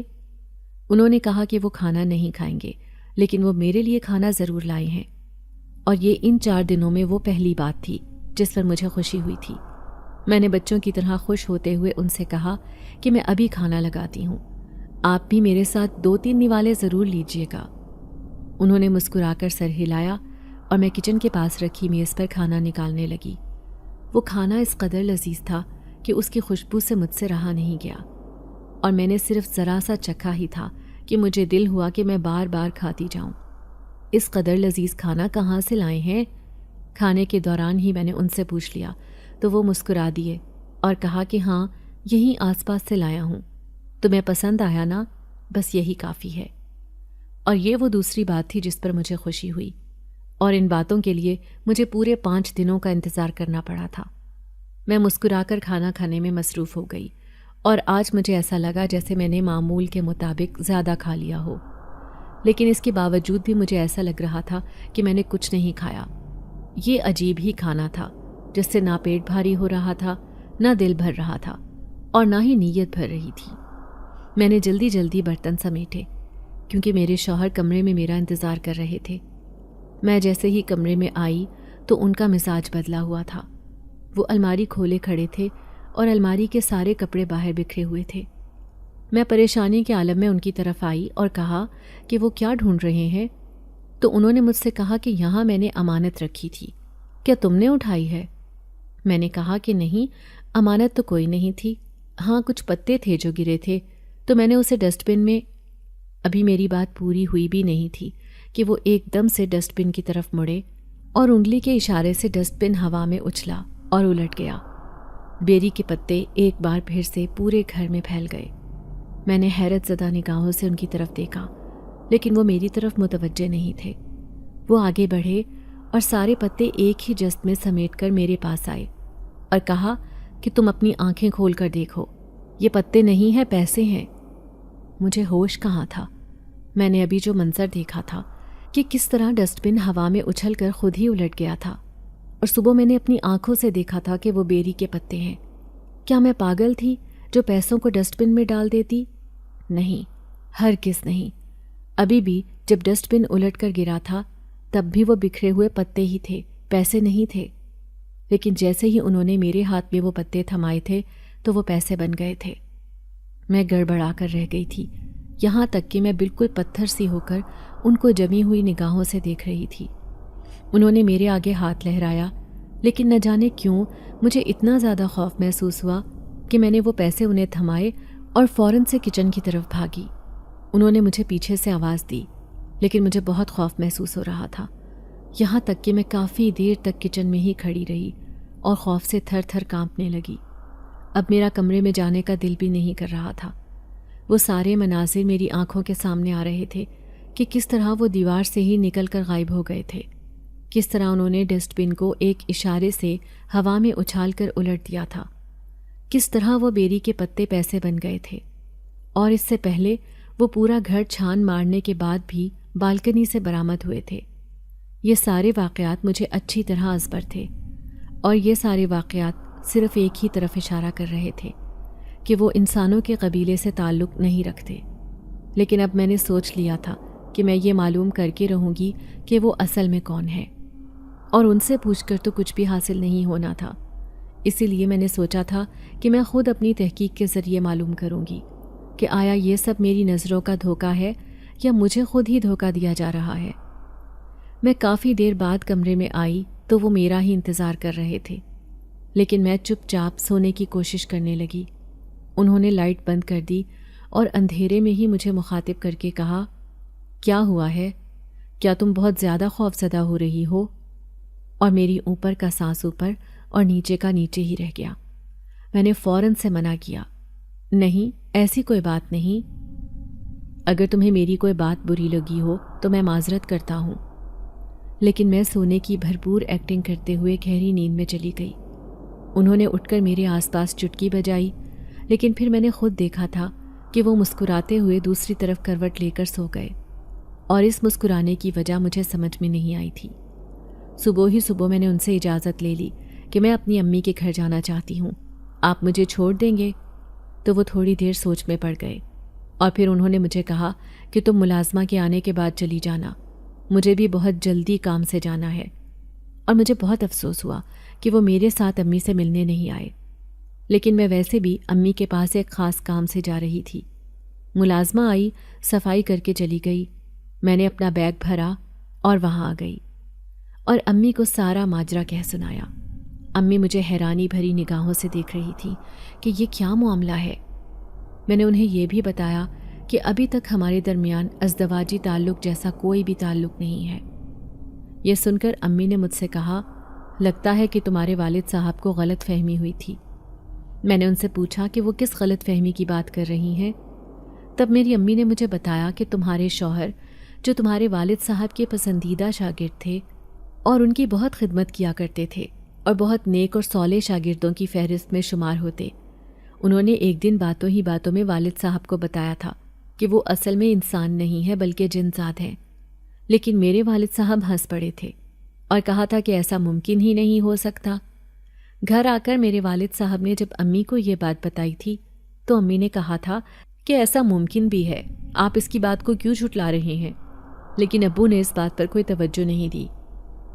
انہوں نے کہا کہ وہ کھانا نہیں کھائیں گے، لیکن وہ میرے لیے کھانا ضرور لائے ہیں، اور یہ ان 4 دنوں میں وہ پہلی بات تھی جس پر مجھے خوشی ہوئی تھی۔ میں نے بچوں کی طرح خوش ہوتے ہوئے ان سے کہا کہ میں ابھی کھانا لگاتی ہوں، آپ بھی میرے ساتھ 2-3 نوالے ضرور لیجئے گا۔ انہوں نے مسکرا کر سر ہلایا اور میں کچن کے پاس رکھی میز پر کھانا نکالنے لگی۔ وہ کھانا اس قدر لذیذ تھا کہ اس کی خوشبو سے مجھ سے رہا نہیں گیا، اور میں نے صرف ذرا سا چکھا ہی تھا کہ مجھے دل ہوا کہ میں بار بار کھاتی جاؤں۔ اس قدر لذیذ کھانا کہاں سے لائے ہیں؟ کھانے کے دوران ہی میں نے ان سے پوچھ لیا تو وہ مسکرا دیے اور کہا کہ ہاں، یہیں آس پاس سے لایا ہوں، تمہیں پسند آیا نا، بس یہی کافی ہے۔ اور یہ وہ دوسری بات تھی جس پر مجھے خوشی ہوئی، اور ان باتوں کے لیے مجھے پورے 5 دنوں کا انتظار کرنا پڑا تھا۔ میں مسکرا کر کھانا کھانے میں مصروف ہو گئی، اور آج مجھے ایسا لگا جیسے میں نے معمول کے مطابق زیادہ کھا لیا ہو، لیکن اس کے باوجود بھی مجھے ایسا لگ رہا تھا کہ میں نے کچھ نہیں کھایا۔ یہ عجیب ہی کھانا تھا جس سے نہ پیٹ بھاری ہو رہا تھا، نہ دل بھر رہا تھا، اور نہ ہی نیت بھر رہی تھی۔ میں نے جلدی جلدی برتن سمیٹے کیونکہ میرے شوہر کمرے میں میرا انتظار کر رہے تھے۔ میں جیسے ہی کمرے میں آئی تو ان کا مزاج بدلا ہوا تھا۔ وہ الماری کھولے کھڑے تھے اور الماری کے سارے کپڑے باہر بکھرے ہوئے تھے۔ میں پریشانی کے عالم میں ان کی طرف آئی اور کہا کہ وہ کیا ڈھونڈ رہے ہیں، تو انہوں نے مجھ سے کہا کہ یہاں میں نے امانت رکھی تھی، کیا تم نے اٹھائی ہے؟ میں نے کہا کہ نہیں، امانت تو کوئی نہیں تھی، ہاں کچھ پتے تھے جو گرے تھے، تو میں نے اسے ڈسٹ بن میں۔ ابھی میری بات پوری ہوئی بھی نہیں تھی کہ وہ ایک دم سے ڈسٹ بن کی طرف مڑے اور انگلی کے اشارے سے ڈسٹ بن ہوا میں اچھلا اور الٹ گیا۔ بیری کے پتے ایک بار پھر سے پورے گھر میں پھیل گئے۔ میں نے حیرت زدہ نگاہوں سے ان کی طرف دیکھا، لیکن وہ میری طرف متوجہ نہیں تھے۔ وہ آگے بڑھے اور سارے پتے ایک ہی جست میں سمیٹ کر میرے پاس آئے اور کہا کہ تم اپنی آنکھیں کھول کر دیکھو، یہ پتے نہیں ہیں، پیسے ہیں۔ مجھے ہوش کہاں تھا؟ میں نے ابھی جو منظر دیکھا تھا کہ کس طرح ڈسٹ بن ہوا میں اچھل کر خود ہی الٹ گیا تھا، اور صبح میں نے اپنی آنکھوں سے دیکھا تھا کہ وہ بیری کے پتے ہیں۔ کیا میں پاگل تھی جو پیسوں کو ڈسٹ بن میں ڈال دیتی؟ نہیں، ہرگز نہیں۔ ابھی بھی جب ڈسٹ بن الٹ کر گرا تھا تب بھی وہ بکھرے ہوئے پتے ہی تھے، پیسے نہیں تھے۔ لیکن جیسے ہی انہوں نے میرے ہاتھ میں وہ پتے تھمائے تھے تو وہ پیسے بن گئے تھے۔ میں گڑبڑا کر رہ گئی تھی، یہاں تک کہ میں بالکل پتھر سی ہو کر ان کو جمی ہوئی نگاہوں سے دیکھ رہی تھی۔ انہوں نے میرے آگے ہاتھ لہرایا، لیکن نہ جانے کیوں مجھے اتنا زیادہ خوف محسوس ہوا کہ میں نے وہ پیسے انہیں تھمائے اور فوراً سے کچن کی طرف بھاگی۔ انہوں نے مجھے پیچھے سے آواز دی، لیکن مجھے بہت خوف محسوس ہو رہا تھا، یہاں تک کہ میں کافی دیر تک کچن میں ہی کھڑی رہی اور خوف سے تھر تھر کانپنے لگی۔ اب میرا کمرے میں جانے کا دل بھی نہیں کر رہا تھا۔ وہ سارے مناظر میری آنکھوں کے سامنے آ رہے تھے کہ کس طرح وہ دیوار سے ہی نکل کر غائب ہو گئے تھے، کس طرح انہوں نے ڈسٹ بن کو ایک اشارے سے ہوا میں اچھال کر الٹ دیا تھا، کس طرح وہ بیری کے پتے پیسے بن گئے تھے، اور اس سے پہلے وہ پورا گھر چھان مارنے کے بعد بھی بالکنی سے برآمد ہوئے تھے۔ یہ سارے واقعات مجھے اچھی طرح ازبر تھے، اور یہ سارے واقعات صرف ایک ہی طرف اشارہ کر رہے تھے کہ وہ انسانوں کے قبیلے سے تعلق نہیں رکھتے۔ لیکن اب میں نے سوچ لیا تھا کہ میں یہ معلوم کر کے رہوں گی کہ وہ اصل میں کون ہے، اور ان سے پوچھ کر تو کچھ بھی حاصل نہیں ہونا تھا۔ اسی لیے میں نے سوچا تھا کہ میں خود اپنی تحقیق کے ذریعے معلوم کروں گی کہ آیا یہ سب میری نظروں کا دھوکہ ہے یا مجھے خود ہی دھوکہ دیا جا رہا ہے۔ میں کافی دیر بعد کمرے میں آئی تو وہ میرا ہی انتظار کر رہے تھے، لیکن میں چپ چاپ سونے کی کوشش کرنے لگی۔ انہوں نے لائٹ بند کر دی اور اندھیرے میں ہی مجھے مخاطب کر کے کہا، کیا ہوا ہے؟ کیا تم بہت زیادہ خوف زدہ ہو رہی ہو؟ اور میری اوپر کا سانس اوپر اور نیچے کا نیچے ہی رہ گیا۔ میں نے فوراً سے منع کیا، نہیں، ایسی کوئی بات نہیں۔ اگر تمہیں میری کوئی بات بری لگی ہو تو میں معذرت کرتا ہوں۔ لیکن میں سونے کی بھرپور ایکٹنگ کرتے ہوئے گہری نیند میں چلی گئی۔ انہوں نے اٹھ کر میرے آس پاس چٹکی بجائی، لیکن پھر میں نے خود دیکھا تھا کہ وہ مسکراتے ہوئے دوسری طرف کروٹ لے کر سو گئے، اور اس مسکرانے کی وجہ مجھے سمجھ میں نہیں آئی تھی۔ صبح ہی صبح میں نے ان سے اجازت لے لی کہ میں اپنی امی کے گھر جانا چاہتی ہوں، آپ مجھے چھوڑ دیں گے؟ تو وہ تھوڑی دیر سوچ میں پڑ گئے، اور پھر انہوں نے مجھے کہا کہ تم ملازمہ کے آنے کے بعد چلی جانا، مجھے بھی بہت جلدی کام سے جانا ہے۔ اور مجھے بہت افسوس ہوا کہ وہ میرے ساتھ امی سے ملنے نہیں آئے، لیکن میں ویسے بھی امی کے پاس ایک خاص کام سے جا رہی تھی۔ ملازمہ آئی، صفائی کر کے چلی گئی، میں نے اپنا بیگ بھرا اور وہاں آ گئی، اور امی کو سارا ماجرا کہہ سنایا۔ امی مجھے حیرانی بھری نگاہوں سے دیکھ رہی تھی کہ یہ کیا معاملہ ہے۔ میں نے انہیں یہ بھی بتایا کہ ابھی تک ہمارے درمیان ازدواجی تعلق جیسا کوئی بھی تعلق نہیں ہے۔ یہ سن کر امی نے مجھ سے کہا، لگتا ہے کہ تمہارے والد صاحب کو غلط فہمی ہوئی تھی۔ میں نے ان سے پوچھا کہ وہ کس غلط فہمی کی بات کر رہی ہیں۔ تب میری امی نے مجھے بتایا کہ تمہارے شوہر، جو تمہارے والد صاحب کے پسندیدہ شاگرد تھے اور ان کی بہت خدمت کیا کرتے تھے اور بہت نیک اور صالح شاگردوں کی فہرست میں شمار ہوتے، انہوں نے ایک دن باتوں ہی باتوں میں والد صاحب کو بتایا تھا کہ وہ اصل میں انسان نہیں ہے بلکہ جن ذات ہیں۔ لیکن میرے والد صاحب ہنس پڑے تھے اور کہا تھا کہ ایسا ممکن ہی نہیں ہو سکتا۔ گھر آ کر میرے والد صاحب نے جب امی کو یہ بات بتائی تھی تو امی نے کہا تھا کہ ایسا ممکن بھی ہے، آپ اس کی بات کو کیوں جھٹلا رہے ہیں؟ لیکن ابو نے اس بات پر کوئی توجہ نہیں دی۔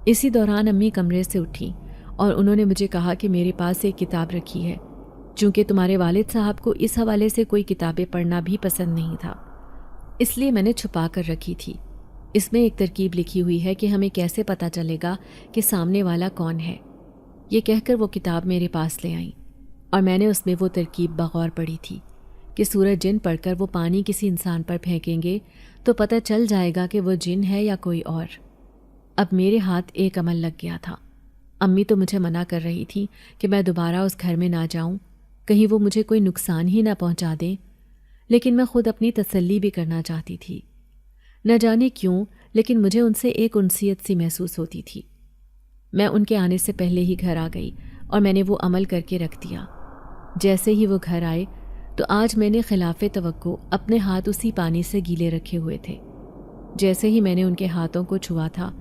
اسی دوران امی کمرے سے اٹھیں اور انہوں نے مجھے کہا کہ میرے پاس ایک کتاب رکھی ہے، چونکہ تمہارے والد صاحب کو اس حوالے سے کوئی کتابیں پڑھنا بھی پسند نہیں تھا، اس لیے میں نے چھپا کر رکھی تھی۔ اس میں ایک ترکیب لکھی ہوئی ہے کہ ہمیں کیسے پتہ چلے گا کہ سامنے والا کون ہے۔ یہ کہہ کر وہ کتاب میرے پاس لے آئیں اور میں نے اس میں وہ ترکیب بغور پڑھی تھی کہ سورج جن پڑھ کر وہ پانی کسی انسان پر پھینکیں گے تو پتہ چل جائے گا کہ وہ جن ہے یا کوئی اور۔ اب میرے ہاتھ ایک عمل لگ گیا تھا۔ امی تو مجھے منع کر رہی تھی کہ میں دوبارہ اس گھر میں نہ جاؤں، کہیں وہ مجھے کوئی نقصان ہی نہ پہنچا دیں، لیکن میں خود اپنی تسلی بھی کرنا چاہتی تھی۔ نہ جانے کیوں لیکن مجھے ان سے ایک انسیت سی محسوس ہوتی تھی۔ میں ان کے آنے سے پہلے ہی گھر آ گئی اور میں نے وہ عمل کر کے رکھ دیا۔ جیسے ہی وہ گھر آئے تو آج میں نے خلاف توقع اپنے ہاتھ اسی پانی سے گیلے رکھے ہوئے تھے۔ جیسے ہی میں نے ان کے ہاتھوں کو چھوا تھا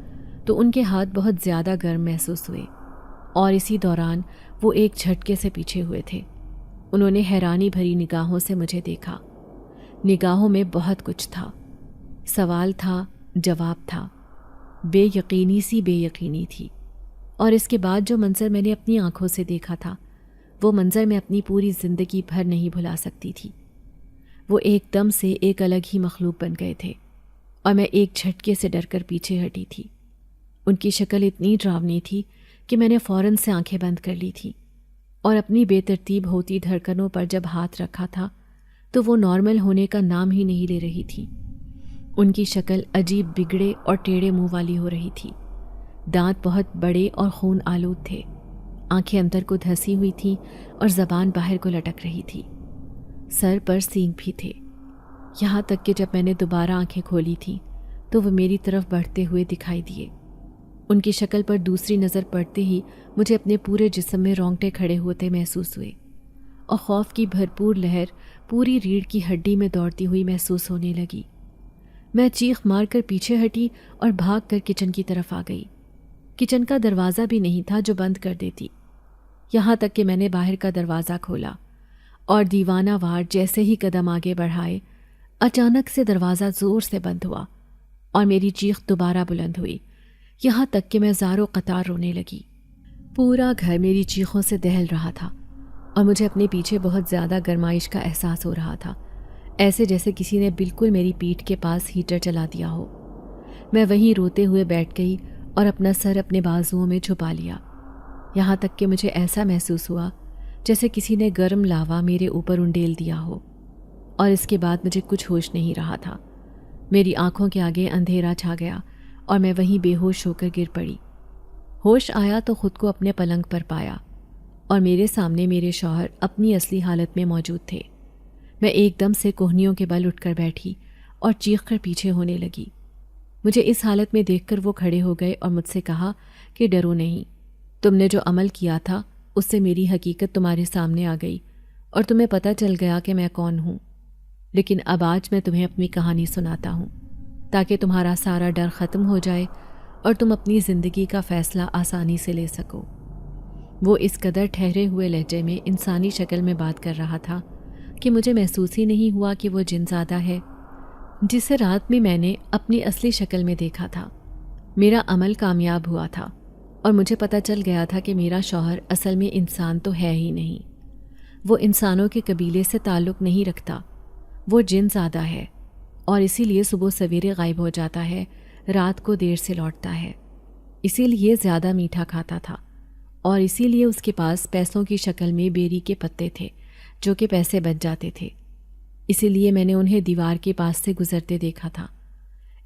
تو ان کے ہاتھ بہت زیادہ گرم محسوس ہوئے اور اسی دوران وہ ایک جھٹکے سے پیچھے ہوئے تھے۔ انہوں نے حیرانی بھری نگاہوں سے مجھے دیکھا۔ نگاہوں میں بہت کچھ تھا، سوال تھا، جواب تھا، بے یقینی سی بے یقینی تھی۔ اور اس کے بعد جو منظر میں نے اپنی آنکھوں سے دیکھا تھا وہ منظر میں اپنی پوری زندگی بھر نہیں بھلا سکتی تھی۔ وہ ایک دم سے ایک الگ ہی مخلوق بن گئے تھے اور میں ایک جھٹکے سے ڈر کر پیچھے ہٹی تھی۔ ان کی شکل اتنی ڈراؤنی تھی کہ میں نے فوراً سے آنکھیں بند کر لی تھی اور اپنی بے ترتیب ہوتی دھڑکنوں پر جب ہاتھ رکھا تھا تو وہ نارمل ہونے کا نام ہی نہیں لے رہی تھی۔ ان کی شکل عجیب بگڑے اور ٹیڑھے منہ والی ہو رہی تھی، دانت بہت بڑے اور خون آلود تھے، آنکھیں اندر کو دھسی ہوئی تھیں اور زبان باہر کو لٹک رہی تھی۔ سر پر سینگ بھی تھے، یہاں تک کہ جب میں نے دوبارہ آنکھیں کھولی تھیں تو وہ میری طرف بڑھتے ہوئے دکھائی دیے۔ ان کی شکل پر دوسری نظر پڑتے ہی مجھے اپنے پورے جسم میں رونگٹے کھڑے ہوتے محسوس ہوئے اور خوف کی بھرپور لہر پوری ریڑھ کی ہڈی میں دوڑتی ہوئی محسوس ہونے لگی۔ میں چیخ مار کر پیچھے ہٹی اور بھاگ کر کچن کی طرف آ گئی۔ کچن کا دروازہ بھی نہیں تھا جو بند کر دیتی، یہاں تک کہ میں نے باہر کا دروازہ کھولا اور دیوانہ وار جیسے ہی قدم آگے بڑھائے اچانک سے دروازہ زور سے بند ہوا اور میری چیخ دوبارہ بلند ہوئی، یہاں تک کہ میں زاروں قطار رونے لگی۔ پورا گھر میری چیخوں سے دہل رہا تھا اور مجھے اپنے پیچھے بہت زیادہ گرمائش کا احساس ہو رہا تھا، ایسے جیسے کسی نے بالکل میری پیٹھ کے پاس ہیٹر چلا دیا ہو۔ میں وہیں روتے ہوئے بیٹھ گئی اور اپنا سر اپنے بازوؤں میں چھپا لیا، یہاں تک کہ مجھے ایسا محسوس ہوا جیسے کسی نے گرم لاوا میرے اوپر انڈیل دیا ہو، اور اس کے بعد مجھے کچھ ہوش نہیں رہا تھا۔ میری آنکھوں کے آگے اندھیرا چھا گیا اور میں وہیں بے ہوش ہو کر گر پڑی۔ ہوش آیا تو خود کو اپنے پلنگ پر پایا اور میرے سامنے میرے شوہر اپنی اصلی حالت میں موجود تھے۔ میں ایک دم سے کوہنیوں کے بل اٹھ کر بیٹھی اور چیخ کر پیچھے ہونے لگی۔ مجھے اس حالت میں دیکھ کر وہ کھڑے ہو گئے اور مجھ سے کہا کہ ڈرو نہیں، تم نے جو عمل کیا تھا اس سے میری حقیقت تمہارے سامنے آ گئی اور تمہیں پتہ چل گیا کہ میں کون ہوں۔ لیکن اب آج میں تمہیں اپنی کہانی سناتا ہوں تاکہ تمہارا سارا ڈر ختم ہو جائے اور تم اپنی زندگی کا فیصلہ آسانی سے لے سکو۔ وہ اس قدر ٹھہرے ہوئے لہجے میں انسانی شکل میں بات کر رہا تھا کہ مجھے محسوس ہی نہیں ہوا کہ وہ جن زادہ ہے جسے رات میں نے اپنی اصلی شکل میں دیکھا تھا۔ میرا عمل کامیاب ہوا تھا اور مجھے پتہ چل گیا تھا کہ میرا شوہر اصل میں انسان تو ہے ہی نہیں، وہ انسانوں کے قبیلے سے تعلق نہیں رکھتا، وہ جن زادہ ہے اور اسی لیے صبح سویرے غائب ہو جاتا ہے، رات کو دیر سے لوٹتا ہے، اسی لیے زیادہ میٹھا کھاتا تھا اور اسی لیے اس کے پاس پیسوں کی شکل میں بیری کے پتے تھے جو کہ پیسے بچ جاتے تھے۔ اسی لیے میں نے انہیں دیوار کے پاس سے گزرتے دیکھا تھا۔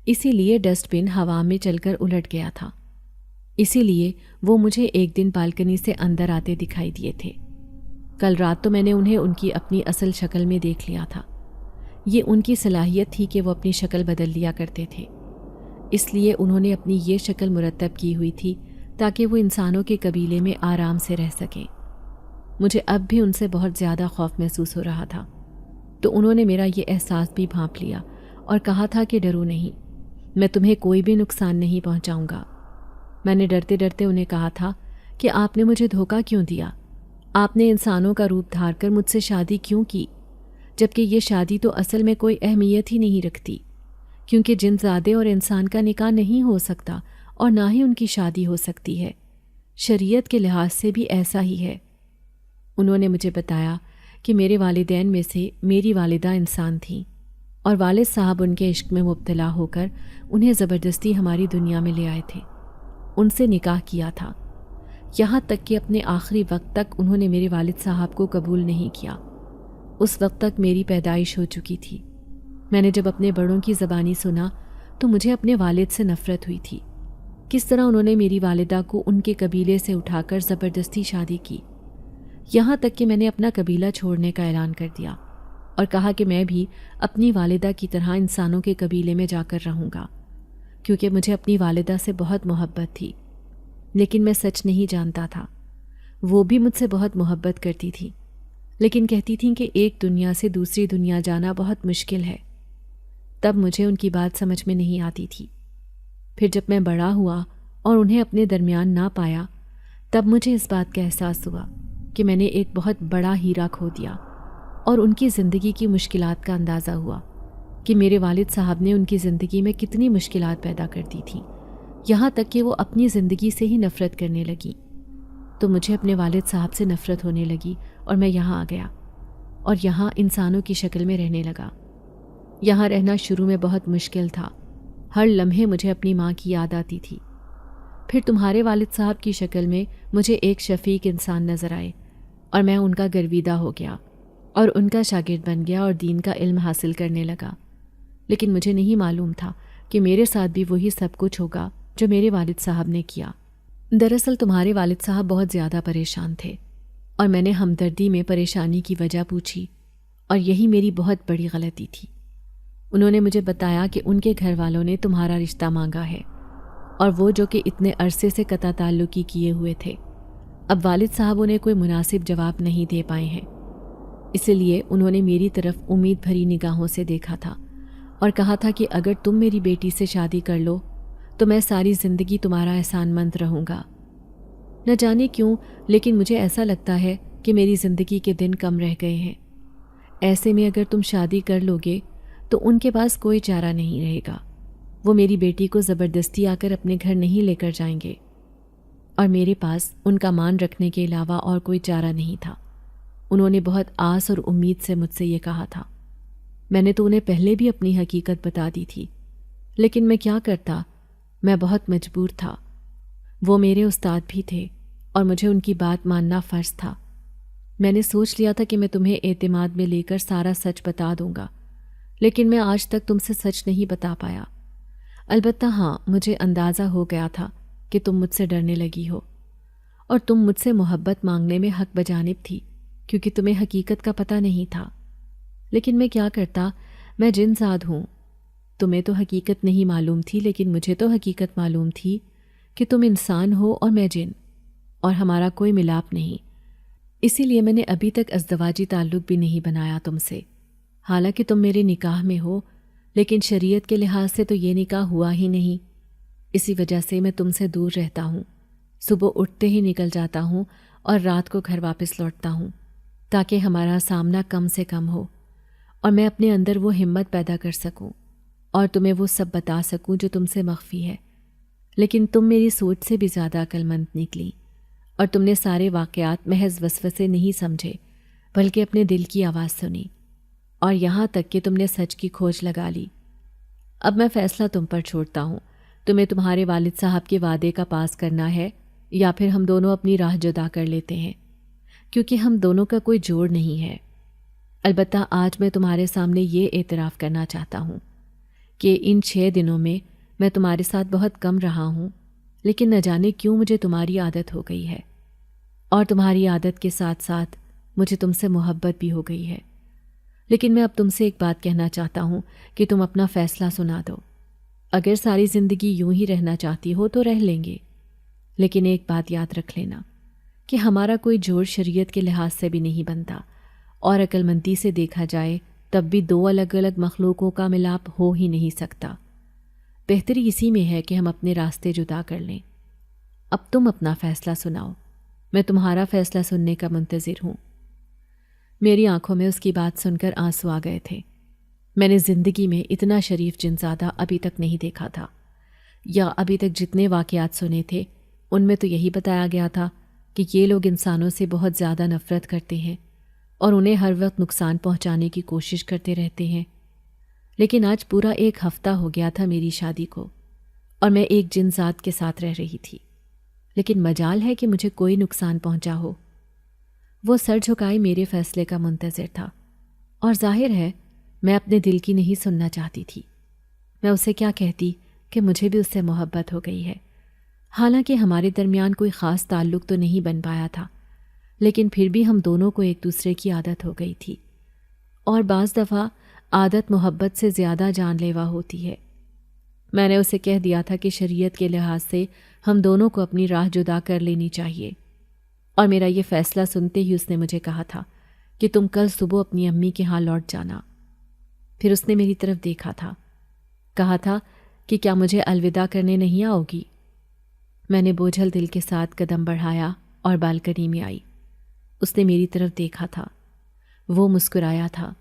اسی لیے ڈسٹ بن ہوا میں چل کر الٹ گیا تھا۔ اسی لیے وہ مجھے ایک دن بالکنی سے اندر آتے دکھائی دیے تھے۔ کل رات تو میں نے انہیں ان کی اپنی اصل شکل میں دیکھ لیا تھا۔ یہ ان کی صلاحیت تھی کہ وہ اپنی شکل بدل لیا کرتے تھے، اس لیے انہوں نے اپنی یہ شکل مرتب کی ہوئی تھی تاکہ وہ انسانوں کے قبیلے میں آرام سے رہ سکیں۔ مجھے اب بھی ان سے بہت زیادہ خوف محسوس ہو رہا تھا، تو انہوں نے میرا یہ احساس بھی بھانپ لیا اور کہا تھا کہ ڈرو نہیں، میں تمہیں کوئی بھی نقصان نہیں پہنچاؤں گا۔ میں نے ڈرتے ڈرتے انہیں کہا تھا کہ آپ نے مجھے دھوکہ کیوں دیا؟ آپ نے انسانوں کا روپ دھار کر مجھ سے شادی کیوں کی؟ جبکہ یہ شادی تو اصل میں کوئی اہمیت ہی نہیں رکھتی، کیونکہ جن زادے اور انسان کا نکاح نہیں ہو سکتا اور نہ ہی ان کی شادی ہو سکتی ہے۔ شریعت کے لحاظ سے بھی ایسا ہی ہے۔ انہوں نے مجھے بتایا کہ میرے والدین میں سے میری والدہ انسان تھیں اور والد صاحب ان کے عشق میں مبتلا ہو کر انہیں زبردستی ہماری دنیا میں لے آئے تھے، ان سے نکاح کیا تھا، یہاں تک کہ اپنے آخری وقت تک انہوں نے میرے والد صاحب کو قبول نہیں کیا۔ اس وقت تک میری پیدائش ہو چکی تھی۔ میں نے جب اپنے بڑوں کی زبانی سنا تو مجھے اپنے والد سے نفرت ہوئی تھی۔ کس طرح انہوں نے میری والدہ کو ان کے قبیلے سے اٹھا کر زبردستی شادی کی، یہاں تک کہ میں نے اپنا قبیلہ چھوڑنے کا اعلان کر دیا اور کہا کہ میں بھی اپنی والدہ کی طرح انسانوں کے قبیلے میں جا کر رہوں گا، کیونکہ مجھے اپنی والدہ سے بہت محبت تھی۔ لیکن میں سچ نہیں جانتا تھا، وہ بھی مجھ سے بہت محبت کرتی تھی، لیکن کہتی تھیں کہ ایک دنیا سے دوسری دنیا جانا بہت مشکل ہے۔ تب مجھے ان کی بات سمجھ میں نہیں آتی تھی۔ پھر جب میں بڑا ہوا اور انہیں اپنے درمیان نہ پایا، تب مجھے اس بات کا احساس ہوا کہ میں نے ایک بہت بڑا ہیرا کھو دیا، اور ان کی زندگی کی مشکلات کا اندازہ ہوا کہ میرے والد صاحب نے ان کی زندگی میں کتنی مشکلات پیدا کر دی تھیں، یہاں تک کہ وہ اپنی زندگی سے ہی نفرت کرنے لگیں۔ تو مجھے اپنے والد صاحب سے نفرت ہونے لگی اور میں یہاں آ گیا اور یہاں انسانوں کی شکل میں رہنے لگا۔ یہاں رہنا شروع میں بہت مشکل تھا، ہر لمحے مجھے اپنی ماں کی یاد آتی تھی۔ پھر تمہارے والد صاحب کی شکل میں مجھے ایک شفیق انسان نظر آئے اور میں ان کا گرویدہ ہو گیا اور ان کا شاگرد بن گیا اور دین کا علم حاصل کرنے لگا۔ لیکن مجھے نہیں معلوم تھا کہ میرے ساتھ بھی وہی سب کچھ ہوگا جو میرے والد صاحب نے کیا۔ دراصل تمہارے والد صاحب بہت زیادہ پریشان تھے اور میں نے ہمدردی میں پریشانی کی وجہ پوچھی، اور یہی میری بہت بڑی غلطی تھی۔ انہوں نے مجھے بتایا کہ ان کے گھر والوں نے تمہارا رشتہ مانگا ہے، اور وہ جو کہ اتنے عرصے سے قطع تعلقی کیے ہوئے تھے، اب والد صاحب انہیں کوئی مناسب جواب نہیں دے پائے ہیں۔ اس لیے انہوں نے میری طرف امید بھری نگاہوں سے دیکھا تھا اور کہا تھا کہ اگر تم میری بیٹی سے شادی کر لو تو میں ساری زندگی تمہارا احسان مند رہوں گا۔ نہ جانے کیوں، لیکن مجھے ایسا لگتا ہے کہ میری زندگی کے دن کم رہ گئے ہیں۔ ایسے میں اگر تم شادی کر لوگے تو ان کے پاس کوئی چارہ نہیں رہے گا، وہ میری بیٹی کو زبردستی آ کر اپنے گھر نہیں لے کر جائیں گے، اور میرے پاس ان کا مان رکھنے کے علاوہ اور کوئی چارہ نہیں تھا۔ انہوں نے بہت آس اور امید سے مجھ سے یہ کہا تھا۔ میں نے تو انہیں پہلے بھی اپنی حقیقت بتا دی تھی، لیکن میں کیا کرتا، میں بہت مجبور تھا۔ وہ میرے استاد بھی تھے اور مجھے ان کی بات ماننا فرض تھا۔ میں نے سوچ لیا تھا کہ میں تمہیں اعتماد میں لے کر سارا سچ بتا دوں گا، لیکن میں آج تک تم سے سچ نہیں بتا پایا۔ البتہ ہاں، مجھے اندازہ ہو گیا تھا کہ تم مجھ سے ڈرنے لگی ہو، اور تم مجھ سے محبت مانگنے میں حق بجانب تھی کیونکہ تمہیں حقیقت کا پتہ نہیں تھا۔ لیکن میں کیا کرتا، میں جن زاد ہوں۔ تمہیں تو حقیقت نہیں معلوم تھی، لیکن مجھے تو حقیقت معلوم تھی کہ تم انسان ہو اور میں جن، اور ہمارا کوئی ملاپ نہیں۔ اسی لیے میں نے ابھی تک ازدواجی تعلق بھی نہیں بنایا تم سے، حالانکہ تم میرے نکاح میں ہو، لیکن شریعت کے لحاظ سے تو یہ نکاح ہوا ہی نہیں۔ اسی وجہ سے میں تم سے دور رہتا ہوں، صبح اٹھتے ہی نکل جاتا ہوں اور رات کو گھر واپس لوٹتا ہوں، تاکہ ہمارا سامنا کم سے کم ہو اور میں اپنے اندر وہ ہمت پیدا کر سکوں اور تمہیں وہ سب بتا سکوں جو تم سے مخفی ہے۔ لیکن تم میری سوچ سے بھی زیادہ عقل مند نکلی، اور تم نے سارے واقعات محض وسوسے نہیں سمجھے بلکہ اپنے دل کی آواز سنی، اور یہاں تک کہ تم نے سچ کی کھوج لگا لی۔ اب میں فیصلہ تم پر چھوڑتا ہوں، تمہیں تمہارے والد صاحب کے وعدے کا پاس کرنا ہے یا پھر ہم دونوں اپنی راہ جدا کر لیتے ہیں، کیونکہ ہم دونوں کا کوئی جوڑ نہیں ہے۔ البتہ آج میں تمہارے سامنے یہ اعتراف کرنا چاہتا ہوں کہ ان 6 دنوں میں تمہارے ساتھ بہت کم رہا ہوں، لیکن نہ جانے کیوں مجھے تمہاری عادت ہو گئی ہے، اور تمہاری عادت کے ساتھ ساتھ مجھے تم سے محبت بھی ہو گئی ہے۔ لیکن میں اب تم سے ایک بات کہنا چاہتا ہوں کہ تم اپنا فیصلہ سنا دو۔ اگر ساری زندگی یوں ہی رہنا چاہتی ہو تو رہ لیں گے، لیکن ایک بات یاد رکھ لینا کہ ہمارا کوئی جوڑ شریعت کے لحاظ سے بھی نہیں بنتا، اور عقل مندی سے دیکھا جائے تب بھی 2 الگ الگ مخلوقوں کا ملاپ ہو ہی نہیں سکتا۔ بہتری اسی میں ہے کہ ہم اپنے راستے جدا کر لیں۔ اب تم اپنا فیصلہ سناؤ، میں تمہارا فیصلہ سننے کا منتظر ہوں۔ میری آنکھوں میں اس کی بات سن کر آنسو آ گئے تھے۔ میں نے زندگی میں اتنا شریف جنزادہ ابھی تک نہیں دیکھا تھا، یا ابھی تک جتنے واقعات سنے تھے ان میں تو یہی بتایا گیا تھا کہ یہ لوگ انسانوں سے بہت زیادہ نفرت کرتے ہیں اور انہیں ہر وقت نقصان پہنچانے کی کوشش کرتے رہتے ہیں۔ لیکن آج پورا 1 ہفتہ ہو گیا تھا میری شادی کو، اور میں ایک جنزاد کے ساتھ رہ رہی تھی، لیکن مجال ہے کہ مجھے کوئی نقصان پہنچا ہو۔ وہ سر جھکائے میرے فیصلے کا منتظر تھا، اور ظاہر ہے میں اپنے دل کی نہیں سننا چاہتی تھی۔ میں اسے کیا کہتی کہ مجھے بھی اس سے محبت ہو گئی ہے، حالانکہ ہمارے درمیان کوئی خاص تعلق تو نہیں بن پایا تھا، لیکن پھر بھی ہم دونوں کو ایک دوسرے کی عادت ہو گئی تھی، اور بعض دفعہ عادت محبت سے زیادہ جان لیوا ہوتی ہے۔ میں نے اسے کہہ دیا تھا کہ شریعت کے لحاظ سے ہم دونوں کو اپنی راہ جدا کر لینی چاہیے، اور میرا یہ فیصلہ سنتے ہی اس نے مجھے کہا تھا کہ تم کل صبح اپنی امی کے ہاں لوٹ جانا۔ پھر اس نے میری طرف دیکھا تھا، کہا تھا کہ کیا مجھے الوداع کرنے نہیں آؤ گی؟ میں نے بوجھل دل کے ساتھ قدم بڑھایا اور بالکنی میں آئی۔ اس نے میری طرف دیکھا تھا، وہ مسکرایا تھا،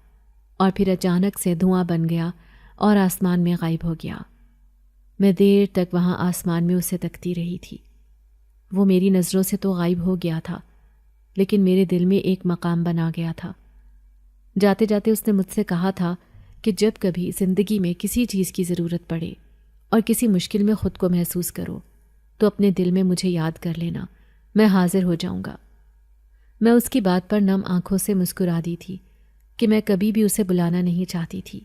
اور پھر اچانک سے دھواں بن گیا اور آسمان میں غائب ہو گیا۔ میں دیر تک وہاں آسمان میں اسے تکتی رہی تھی۔ وہ میری نظروں سے تو غائب ہو گیا تھا، لیکن میرے دل میں ایک مقام بنا گیا تھا۔ جاتے جاتے اس نے مجھ سے کہا تھا کہ جب کبھی زندگی میں کسی چیز کی ضرورت پڑے اور کسی مشکل میں خود کو محسوس کرو تو اپنے دل میں مجھے یاد کر لینا، میں حاضر ہو جاؤں گا۔ میں اس کی بات پر نم آنکھوں سے مسکرا دی تھی کہ میں کبھی بھی اسے بلانا نہیں چاہتی تھی،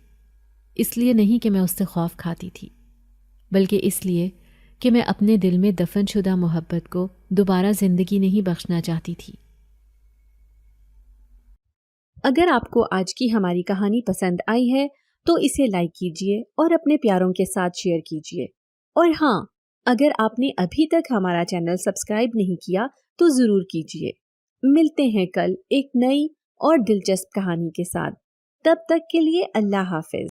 اس لیے نہیں کہ میں اس سے خوف کھاتی تھی، بلکہ اس لیے کہ میں اپنے دل میں دفن شدہ محبت کو دوبارہ زندگی نہیں بخشنا چاہتی تھی۔ اگر آپ کو آج کی ہماری کہانی پسند آئی ہے تو اسے لائک کیجیے اور اپنے پیاروں کے ساتھ شیئر کیجیے، اور ہاں، اگر آپ نے ابھی تک ہمارا چینل سبسکرائب نہیں کیا تو ضرور کیجیے۔ ملتے ہیں کل ایک نئی اور دلچسپ کہانی کے ساتھ، تب تک کے لیے اللہ حافظ۔